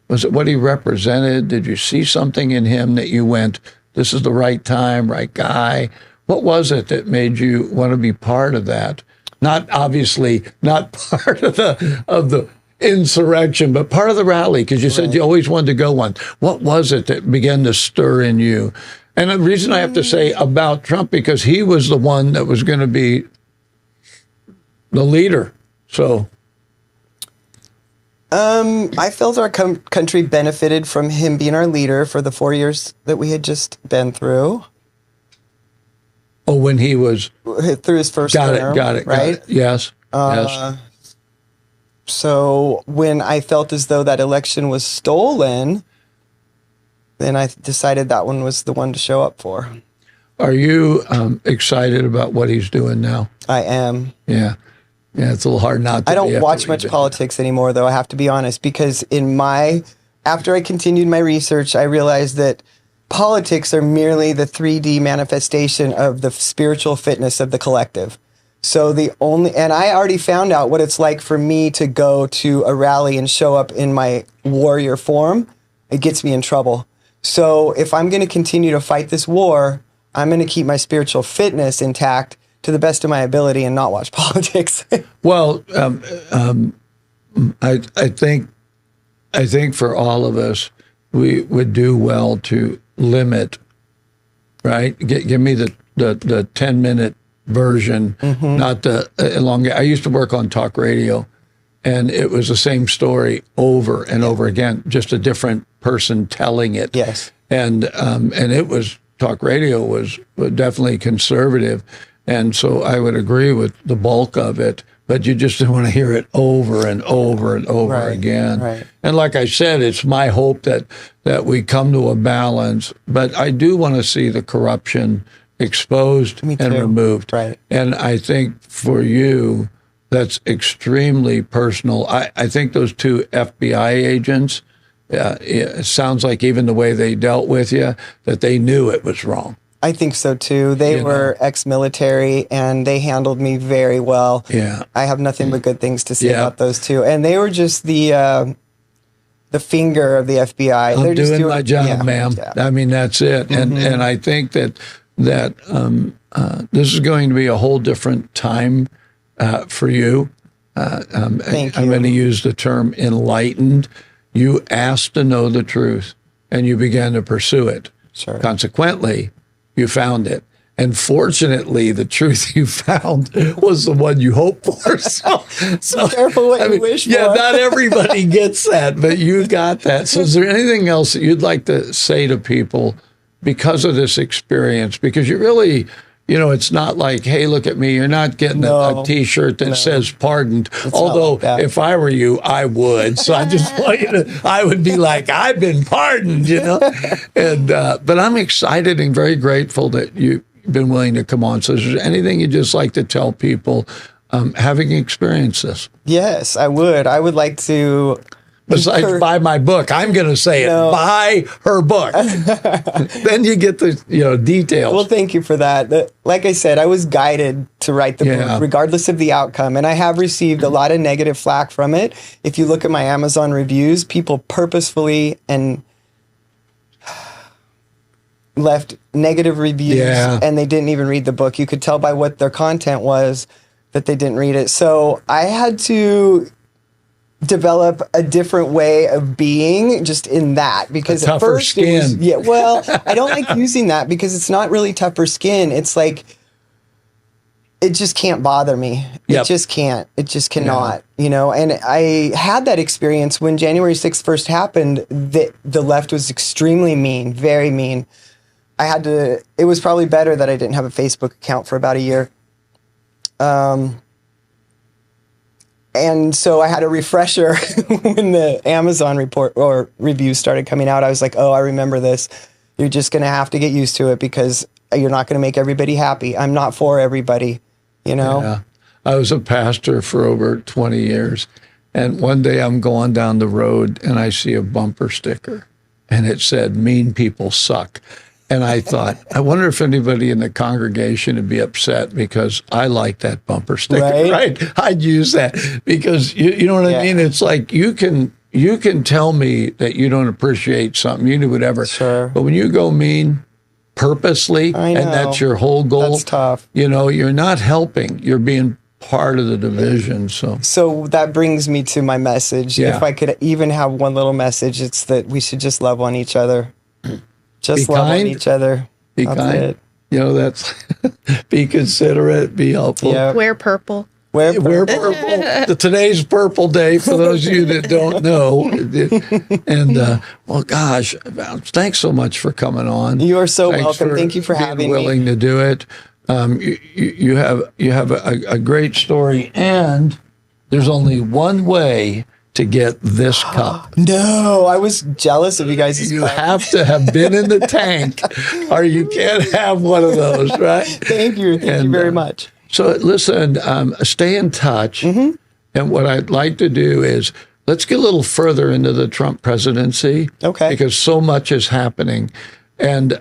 Was it what he represented? Did you see something in him that you went, this is the right time, right guy? What was it that made you want to be part of that? Not obviously not part of the insurrection, but part of the rally, because you said you always wanted to go one. What was it that began to stir in you? And the reason I have to say about Trump, because he was the one that was going to be the leader. So, I felt our country benefited from him being our leader for the 4 years that we had just been through. Oh, when he was through his first term, got it, right? Yes, yes. So when I felt as though that election was stolen, then I decided that one was the one to show up for. Are you excited about what he's doing now? I am. Yeah. Yeah, it's a little hard not to. I don't watch much politics anymore, though, I have to be honest, because after I continued my research, I realized that politics are merely the 3D manifestation of the spiritual fitness of the collective. So and I already found out what it's like for me to go to a rally and show up in my warrior form. It gets me in trouble. So if I'm going to continue to fight this war, I'm going to keep my spiritual fitness intact to the best of my ability and not watch politics. Well, I think for all of us, we would do well to limit, right? Give me the 10-minute version, not the elongate. I used to work on talk radio, and it was the same story over and over again, just a different person telling it. Yes. And it was, talk radio was definitely conservative. And so I would agree with the bulk of it. but you just don't want to hear it over and over and over Right, again. right. And like I said, it's my hope that we come to a balance, but I do want to see the corruption exposed Me and too. removed. Right. And I think for you, that's extremely personal. I think those two FBI agents, it sounds like even the way they dealt with you, that they knew it was wrong. I think so too. They were ex-military and they handled me very well. Yeah. I have nothing but good things to say Yeah. about those two. And they were just the finger of the FBI. I'm They're just doing my job, yeah, ma'am. yeah. I mean, that's it. And I think that this is going to be a whole different time for you. Thank I'm you. going to use the term enlightened. You asked to know the truth, and you began to pursue it. Sure. Consequently, you found it. And fortunately, the truth you found was the one you hoped for. So Careful what you wish yeah, for. not everybody gets that, but you got that. So is there anything else that you'd like to say to people because of this experience? Because you really, it's not like, hey, look at me. You're not getting a T-shirt that says pardoned. Although like that. if I were you, I would. So I just want you to, I would be like, I've been pardoned, And but I'm excited and very grateful that you've been willing to come on. So is there anything you'd just like to tell people having experienced this? Yes, I would. I would like to. Besides, buy my book. I'm going to say it. Buy her book. Then you get the details. Well, thank you for that. Like I said, I was guided to write the book, regardless of the outcome, and I have received a lot of negative flack from it. If you look at my Amazon reviews, people purposefully and left negative reviews, and they didn't even read the book. You could tell by what their content was that they didn't read it. So I had to develop a different way of being just in that, because at first skin. it was, I don't like using that because it's not really tougher skin. It's like, it just can't bother me. It just can't. It just cannot, and I had that experience when January 6th first happened. The left was extremely mean, very mean. It was probably better that I didn't have a Facebook account for about a year. And so I had a refresher when the Amazon report or reviews started coming out. I was like, oh, I remember this. You're just going to have to get used to it because you're not going to make everybody happy. I'm not for everybody, Yeah. I was a pastor for over 20 years. And one day I'm going down the road and I see a bumper sticker and it said, "Mean people suck." And I thought, I wonder if anybody in the congregation would be upset because I like that bumper sticker, right? I'd use that because you know what I mean? It's like you can tell me that you don't appreciate something, you do whatever. Sure. But when you go mean purposely and that's your whole goal, that's tough. You're not helping. You're being part of the division. So that brings me to my message. If I could even have one little message, it's that we should just love on each other. Just love on each other. Be kind. That's be considerate, be helpful. Yeah. Wear purple. Wear purple. Today's Purple Day for those of you that don't know. And well, gosh, thanks so much for coming on. You are so welcome. Thank you for having me. Willing to do it. You have a great story, and there's only one way to get this cup. No, I was jealous of you guys. You have to have been in the tank or you can't have one of those, right? Thank you. Thank you very much. So listen, stay in touch. And what I'd like to do is let's get a little further into the Trump presidency. Okay. Because so much is happening. And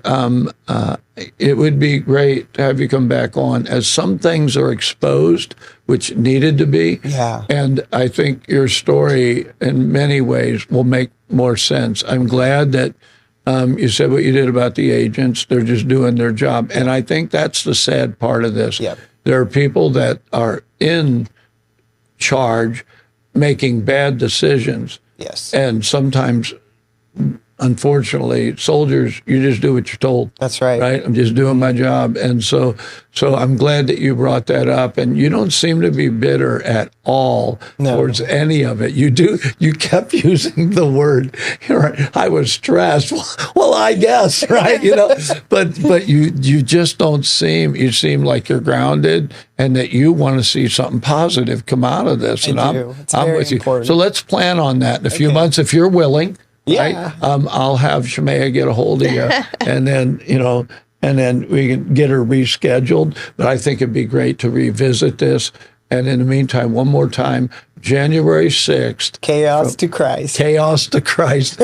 it would be great to have you come back on as some things are exposed, which needed to be. Yeah. And I think your story in many ways will make more sense. I'm glad that you said what you did about the agents. They're just doing their job. And I think that's the sad part of this. Yep. There are people that are in charge making bad decisions. Yes. And sometimes unfortunately, soldiers, you just do what you're told. That's right. Right? I'm just doing my job. And so I'm glad that you brought that up. And you don't seem to be bitter at all towards any of it. You kept using the word, I was stressed. Well, I guess, right? But you just don't you seem like you're grounded and that you want to see something positive come out of this. I do. I'm with you. So let's plan on that in a few months if you're willing. Yeah. Right? I'll have Shamaya get a hold of you, and then we can get her rescheduled. But I think it'd be great to revisit this. And in the meantime, one more time, January 6th. Chaos to Christ. Chaos to Christ.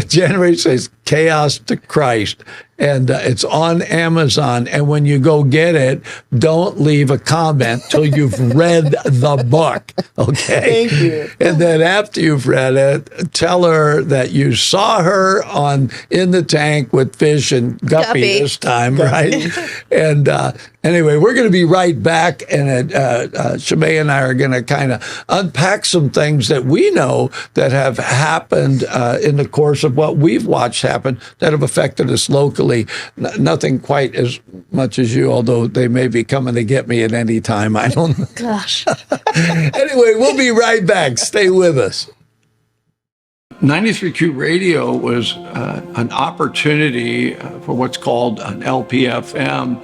January 6th, Chaos to Christ. And it's on Amazon. And when you go get it, don't leave a comment till you've read the book. Okay? Thank you. And then after you've read it, tell her that you saw her in the tank with Fish and Guppy this time, right? And anyway, we're going to be right back. And Shamaya and I are going to kind of unpack some things that we know that have happened in the course of what we've watched happen that have affected us locally. Nothing quite as much as you, although they may be coming to get me at any time. I don't know. Gosh. Anyway, we'll be right back. Stay with us. 93Q Radio was an opportunity for what's called an LPFM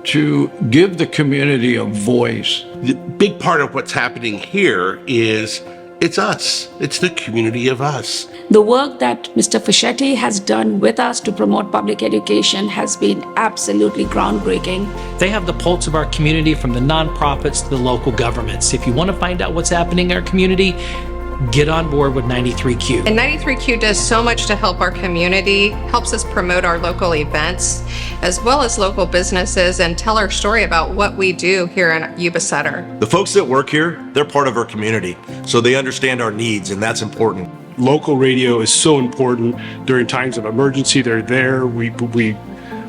to give the community a voice. The big part of what's happening here is it's us. It's the community of us. The work that Mr. Fischetti has done with us to promote public education has been absolutely groundbreaking. They have the pulse of our community from the nonprofits to the local governments. If you want to find out what's happening in our community, get on board with 93Q. And 93Q does so much to help our community, helps us promote our local events, as well as local businesses, and tell our story about what we do here in Yuba Sutter. The folks that work here, they're part of our community, so they understand our needs, and that's important. Local radio is so important during times of emergency. They're there. We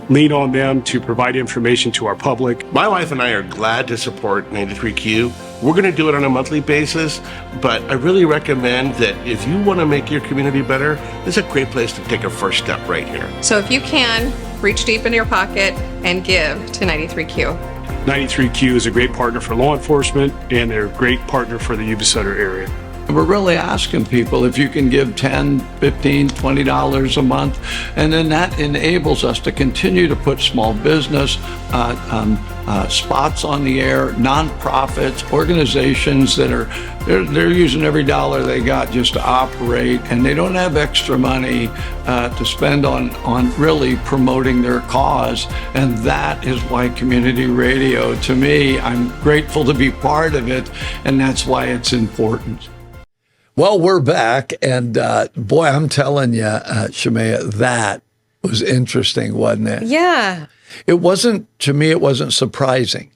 lean on them to provide information to our public. My wife and I are glad to support 93Q. We're going to do it on a monthly basis, but I really recommend that if you want to make your community better, this is a great place to take a first step right here. So if you can, reach deep into your pocket and give to 93Q. 93Q is a great partner for law enforcement, and they're a great partner for the Yuba Sutter area. We're really asking people if you can give $10, $15, $20 a month, and then that enables us to continue to put small business spots on the air, nonprofits, organizations that they're using every dollar they got just to operate, and they don't have extra money to spend on really promoting their cause. And that is why community radio, to me, I'm grateful to be part of it, and that's why it's important. Well, we're back, and boy, I'm telling you, Shamaya, that was interesting, wasn't it? Yeah. It wasn't surprising.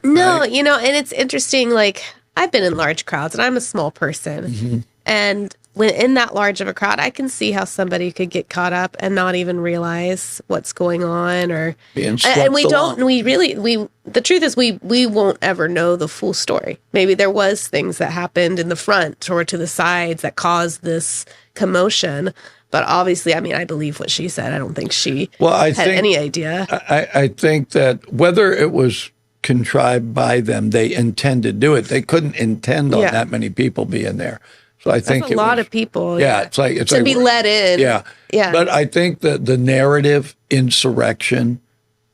No, right? And it's interesting, like, I've been in large crowds, and I'm a small person. Mm-hmm. And when in that large of a crowd, I can see how somebody could get caught up and not even realize what's going on, or and we don't. The truth is, we won't ever know the full story. Maybe there was things that happened in the front or to the sides that caused this commotion. But obviously, I mean, I believe what she said. I don't think she had any idea. I think that whether it was contrived by them, they intended to do it. They couldn't intend on that many people being there. So I think that's a lot of people. Yeah, it's like to be let in. Yeah, yeah. But I think that the narrative insurrection,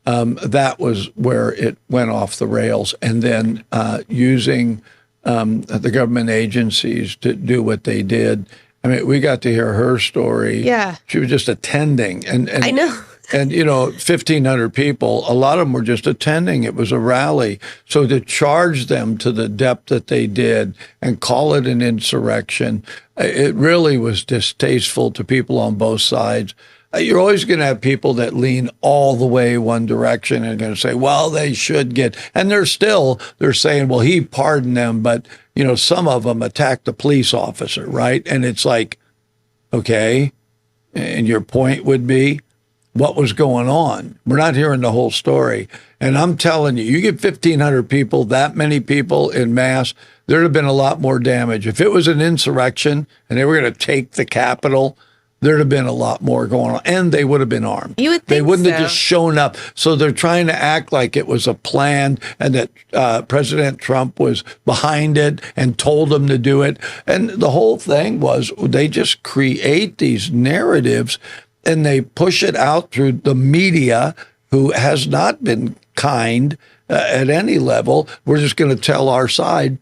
that was where it went off the rails, and then using the government agencies to do what they did. I mean, we got to hear her story. Yeah, she was just attending, and I know. And, 1,500 people, a lot of them were just attending. It was a rally. So to charge them to the depth that they did and call it an insurrection, it really was distasteful to people on both sides. You're always going to have people that lean all the way one direction and going to say, well, they should get, and they're saying, well, he pardoned them, but, some of them attacked the police officer, right? And it's like, okay, and your point would be, what was going on? We're not hearing the whole story. And I'm telling you, you get 1,500 people, that many people in mass, there'd have been a lot more damage. If it was an insurrection and they were going to take the Capitol, there'd have been a lot more going on, and they would have been armed. You would think they wouldn't have so. just shown up. So they're trying to act like it was a plan and that President Trump was behind it and told them to do it. And the whole thing was they just create these narratives and they push it out through the media, who has not been kind at any level. We're just going to tell our side.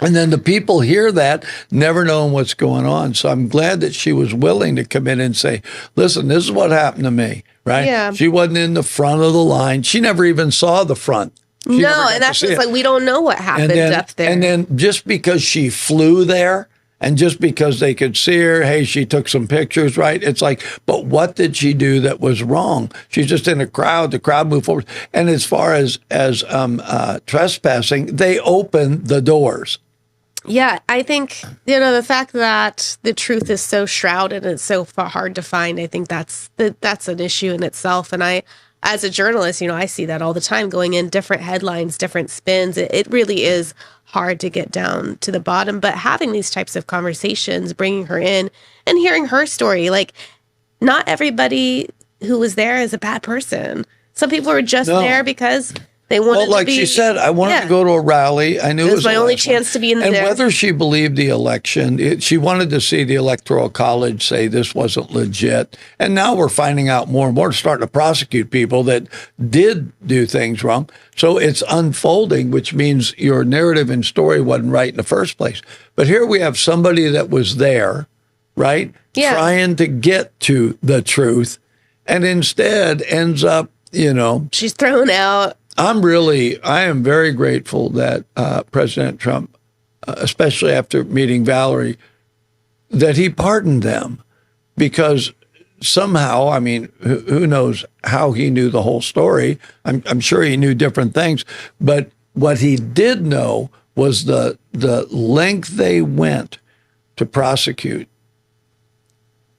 And then the people hear that, never knowing what's going on. So I'm glad that she was willing to come in and say, listen, this is what happened to me, right? Yeah. She wasn't in the front of the line. She never even saw the front. She never No, got and to that's see just it. like, we don't know what happened up there. And then just because she flew there, and just because they could see her, hey, she took some pictures, right? It's like, but what did she do that was wrong? She's just in a crowd. The crowd moved forward. And as far as trespassing, they opened the doors. Yeah, I think, the fact that the truth is so shrouded and it's so hard to find, I think that's an issue in itself. And I, as a journalist, I see that all the time, going in different headlines, different spins. It really is hard to get down to the bottom. But having these types of conversations, bringing her in and hearing her story, like, not everybody who was there is a bad person. Some people were just there because they wanted well, like to be, she said, I wanted to go to a rally. I knew it was my the only last one. chance to be in And there. whether she believed the election, she wanted to see the Electoral College say this wasn't legit. And now we're finding out more and more, starting to prosecute people that did do things wrong. So it's unfolding, which means your narrative and story wasn't right in the first place. But here we have somebody that was there, right? Yeah. Trying to get to the truth, and instead ends up, she's thrown out. I am very grateful that President Trump, especially after meeting Valerie, that he pardoned them, because somehow, I mean, who knows how he knew the whole story. I'm sure he knew different things, but what he did know was the length they went to prosecute.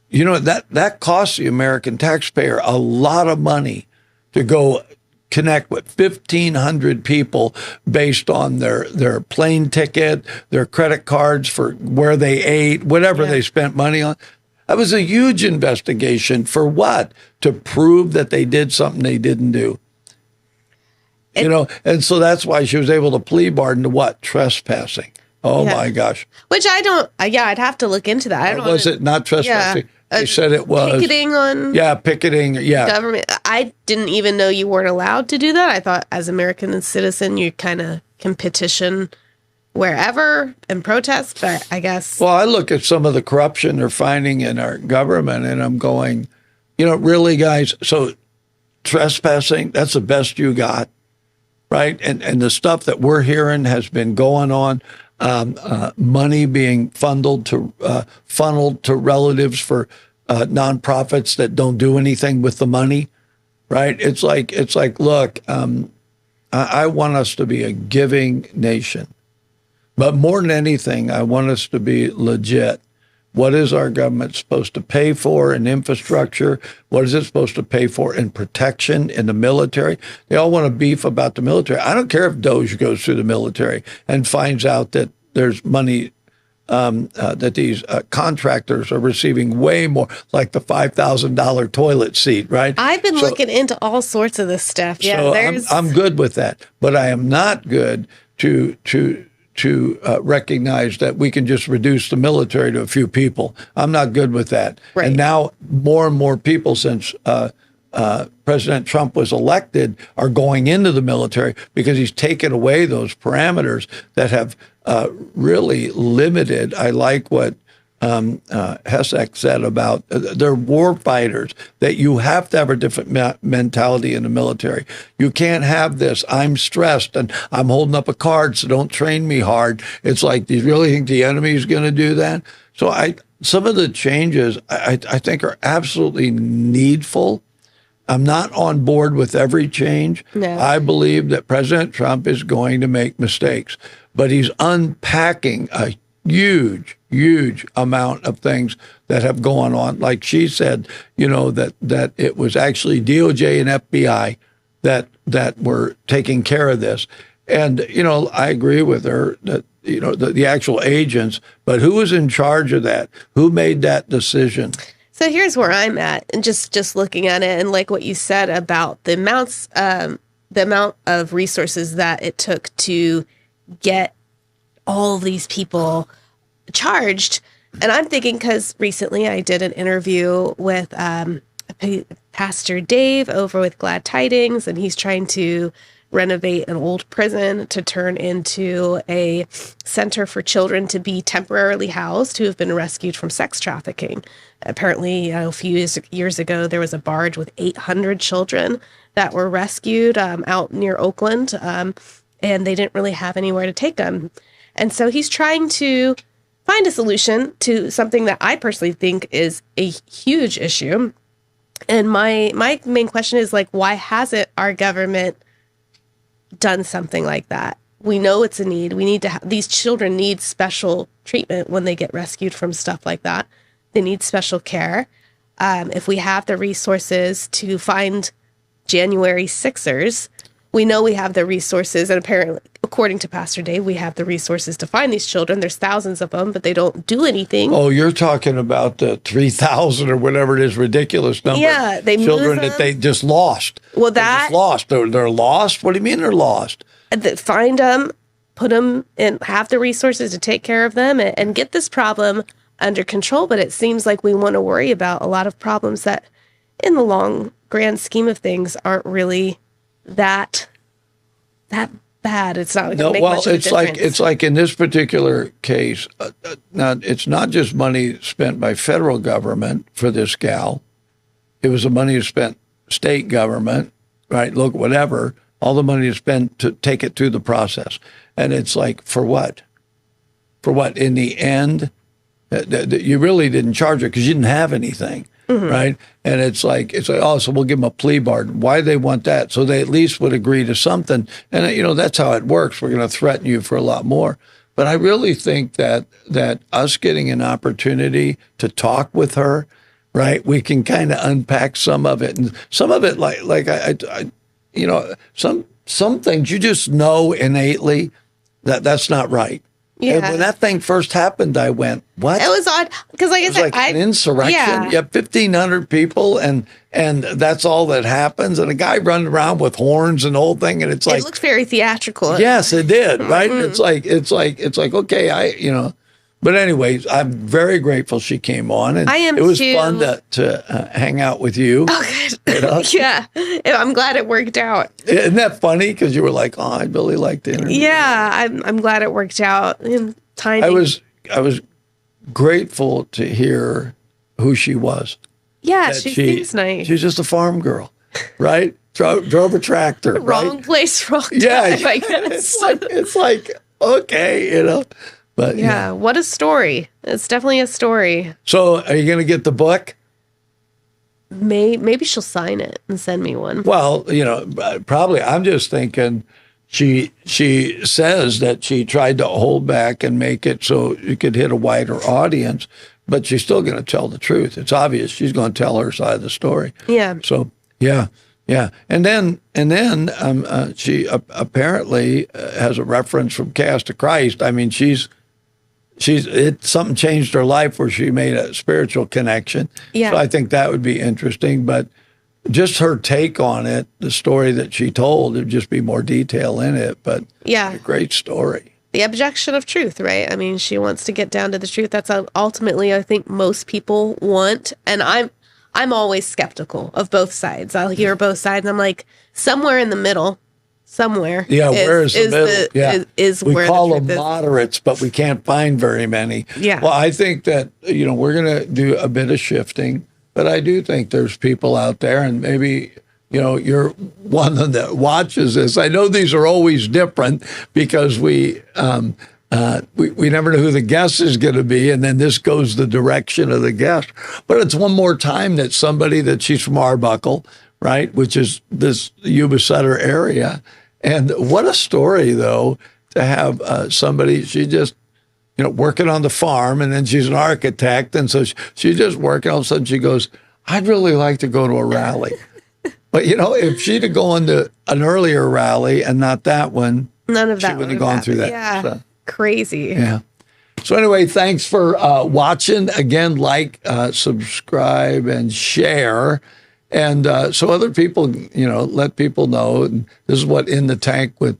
That costs the American taxpayer a lot of money to go connect with 1,500 people based on their plane ticket, their credit cards for where they ate, whatever they spent money on. That was a huge investigation for what? To prove that they did something they didn't do. And so that's why she was able to plea bargain to what? Trespassing. Oh my gosh. Which I don't, I'd have to look into that. I don't Was it not trespassing? Yeah. They said it was. Picketing on picketing, government. I didn't even know you weren't allowed to do that. I thought as American citizen, you kind of can petition wherever and protest, but I guess. Well, I look at some of the corruption they're finding in our government and I'm going, really, guys, so trespassing, that's the best you got, right? And the stuff that we're hearing has been going on. Money being funneled to relatives for nonprofits that don't do anything with the money, right? It's like, look, I want us to be a giving nation, but more than anything, I want us to be legit. What is our government supposed to pay for in infrastructure? What is it supposed to pay for in protection in the military? They all want to beef about the military. I don't care if Doge goes through the military and finds out that there's money that these contractors are receiving way more, like the $5,000 toilet seat, right? I've been looking into all sorts of this stuff. Yeah, so I'm good with that, but I am not good to recognize that we can just reduce the military to a few people. I'm not good with that. Right. And now more and more people, since President Trump was elected, are going into the military because he's taken away those parameters that have really limited. I like what Hessek said about they're war fighters, that you have to have a different mentality in the military. You can't have this, I'm stressed and I'm holding up a card, so don't train me hard. It's like, do you really think the enemy is going to do that? So some of the changes I think are absolutely needful. I'm not on board with every change. No. I believe that President Trump is going to make mistakes, but he's unpacking a huge amount of things that have gone on. Like she said, that it was actually DOJ and FBI that were taking care of this. And, I agree with her that, the actual agents, but who was in charge of that? Who made that decision? So here's where I'm at, and just looking at it, and like what you said about the amount of resources that it took to get all of these people charged. And I'm thinking, because recently I did an interview with Pastor Dave over with Glad Tidings, and he's trying to renovate an old prison to turn into a center for children to be temporarily housed who have been rescued from sex trafficking. Apparently, a few years ago, there was a barge with 800 children that were rescued out near Oakland, and they didn't really have anywhere to take them. And so he's trying to find a solution to something that I personally think is a huge issue. And my main question is, like, why hasn't our government done something like that? We know it's a need. We need to these children need special treatment when they get rescued from stuff like that. They need special care. If we have the resources to find January 6ers, we know we have the resources, and apparently, according to Pastor Dave, we have the resources to find these children. There's thousands of them, but they don't do anything. Oh, you're talking about the 3,000 or whatever it is, ridiculous number. Yeah, they children move that they just lost. Well, They're lost. They're lost. What do you mean they're lost? Find them, put them in, have the resources to take care of them, and get this problem under control. But it seems like we want to worry about a lot of problems that, in the long grand scheme of things, aren't really that bad. It's not going to make much of a difference. It's like in this particular case. Now, it's not just money spent by federal government for this gal. It was the money spent state government, right? Look, whatever. All the money is spent to take it through the process, and it's like, for what? For what? In the end, you really didn't charge her because you didn't have anything. Mm-hmm. Right. And it's like, oh, so we'll give them a plea bargain. Why they want that? So they at least would agree to something. And, that's how it works. We're going to threaten you for a lot more. But I really think that us getting an opportunity to talk with her, right, we can kind of unpack some of it. And some of it, like I some things you just know innately that's not right. Yeah. And when that thing first happened, I went, what? It was odd because, like I said, an insurrection. Yeah. You have 1,500 people, and that's all that happens. And a guy running around with horns and the whole thing, and it's like it looked very theatrical. Yes, it did. Right? Mm-hmm. It's like okay, But anyways, I'm very grateful she came on, and I am it was too. fun to hang out with you. Oh, good. Yeah, I'm glad it worked out. Isn't that funny? Because you were like, "Oh, I'd really like to interview." Yeah, I'm glad it worked out. Timing. I was grateful to hear who she was. Yeah, she seems nice. She's just a farm girl, right? Drove a tractor. Wrong right? place, wrong time. Yeah, I guess. It's like okay, But yeah, what a story! It's definitely a story. So, are you going to get the book? Maybe she'll sign it and send me one. Well, probably. I'm just thinking she says that she tried to hold back and make it so you could hit a wider audience, but she's still going to tell the truth. It's obvious she's going to tell her side of the story. Yeah. So, yeah. And then she apparently has a reference from Cast of Christ. I mean, something changed her life where she made a spiritual connection. Yeah. So I think that would be interesting. But just her take on it, the story that she told, there'd just be more detail in it. But yeah, a great story. The objection of truth, right? I mean, she wants to get down to the truth. That's ultimately, I think, most people want. And I'm always skeptical of both sides. I'll hear both sides, and I'm like, somewhere in the middle. Somewhere. Yeah, where is the middle? Is we where call the them truth is. moderates, but we can't find very many. Yeah. Well, I think that, we're going to do a bit of shifting, but I do think there's people out there, and maybe, you're one that watches this. I know these are always different because we never know who the guest is going to be, and then this goes the direction of the guest. But it's one more time that somebody that she's from Arbuckle, right, which is this Yuba Sutter area. And what a story, though, to have somebody, she just, working on the farm, and then she's an architect. And so she's just working. All of a sudden she goes, I'd really like to go to a rally. But, if she'd have gone to an earlier rally and not that one, none of that she wouldn't have gone through that. Yeah. So, crazy. yeah. So anyway, thanks for watching. Again, like, subscribe, and share. And so other people, let people know. And this is what In the Tank with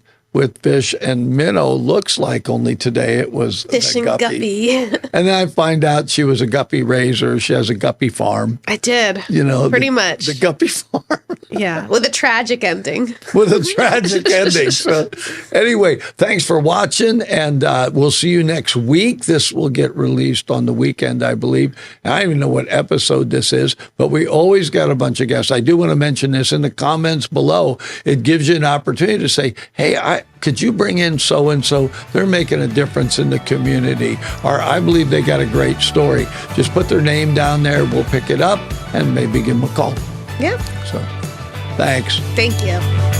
Fish and Minnow looks like, only today it was Fish and Guppy. And then I find out she was a Guppy raiser. She has a Guppy farm. I did. Pretty much. The Guppy farm. Yeah, with a tragic ending. With a tragic ending. So anyway, thanks for watching, and we'll see you next week. This will get released on the weekend, I believe. I don't even know what episode this is, but we always got a bunch of guests. I do want to mention this in the comments below. It gives you an opportunity to say, hey, could you bring in so-and-so? They're making a difference in the community. Or I believe they got a great story. Just put their name down there. We'll pick it up and maybe give them a call. Yeah. So thanks. Thank you.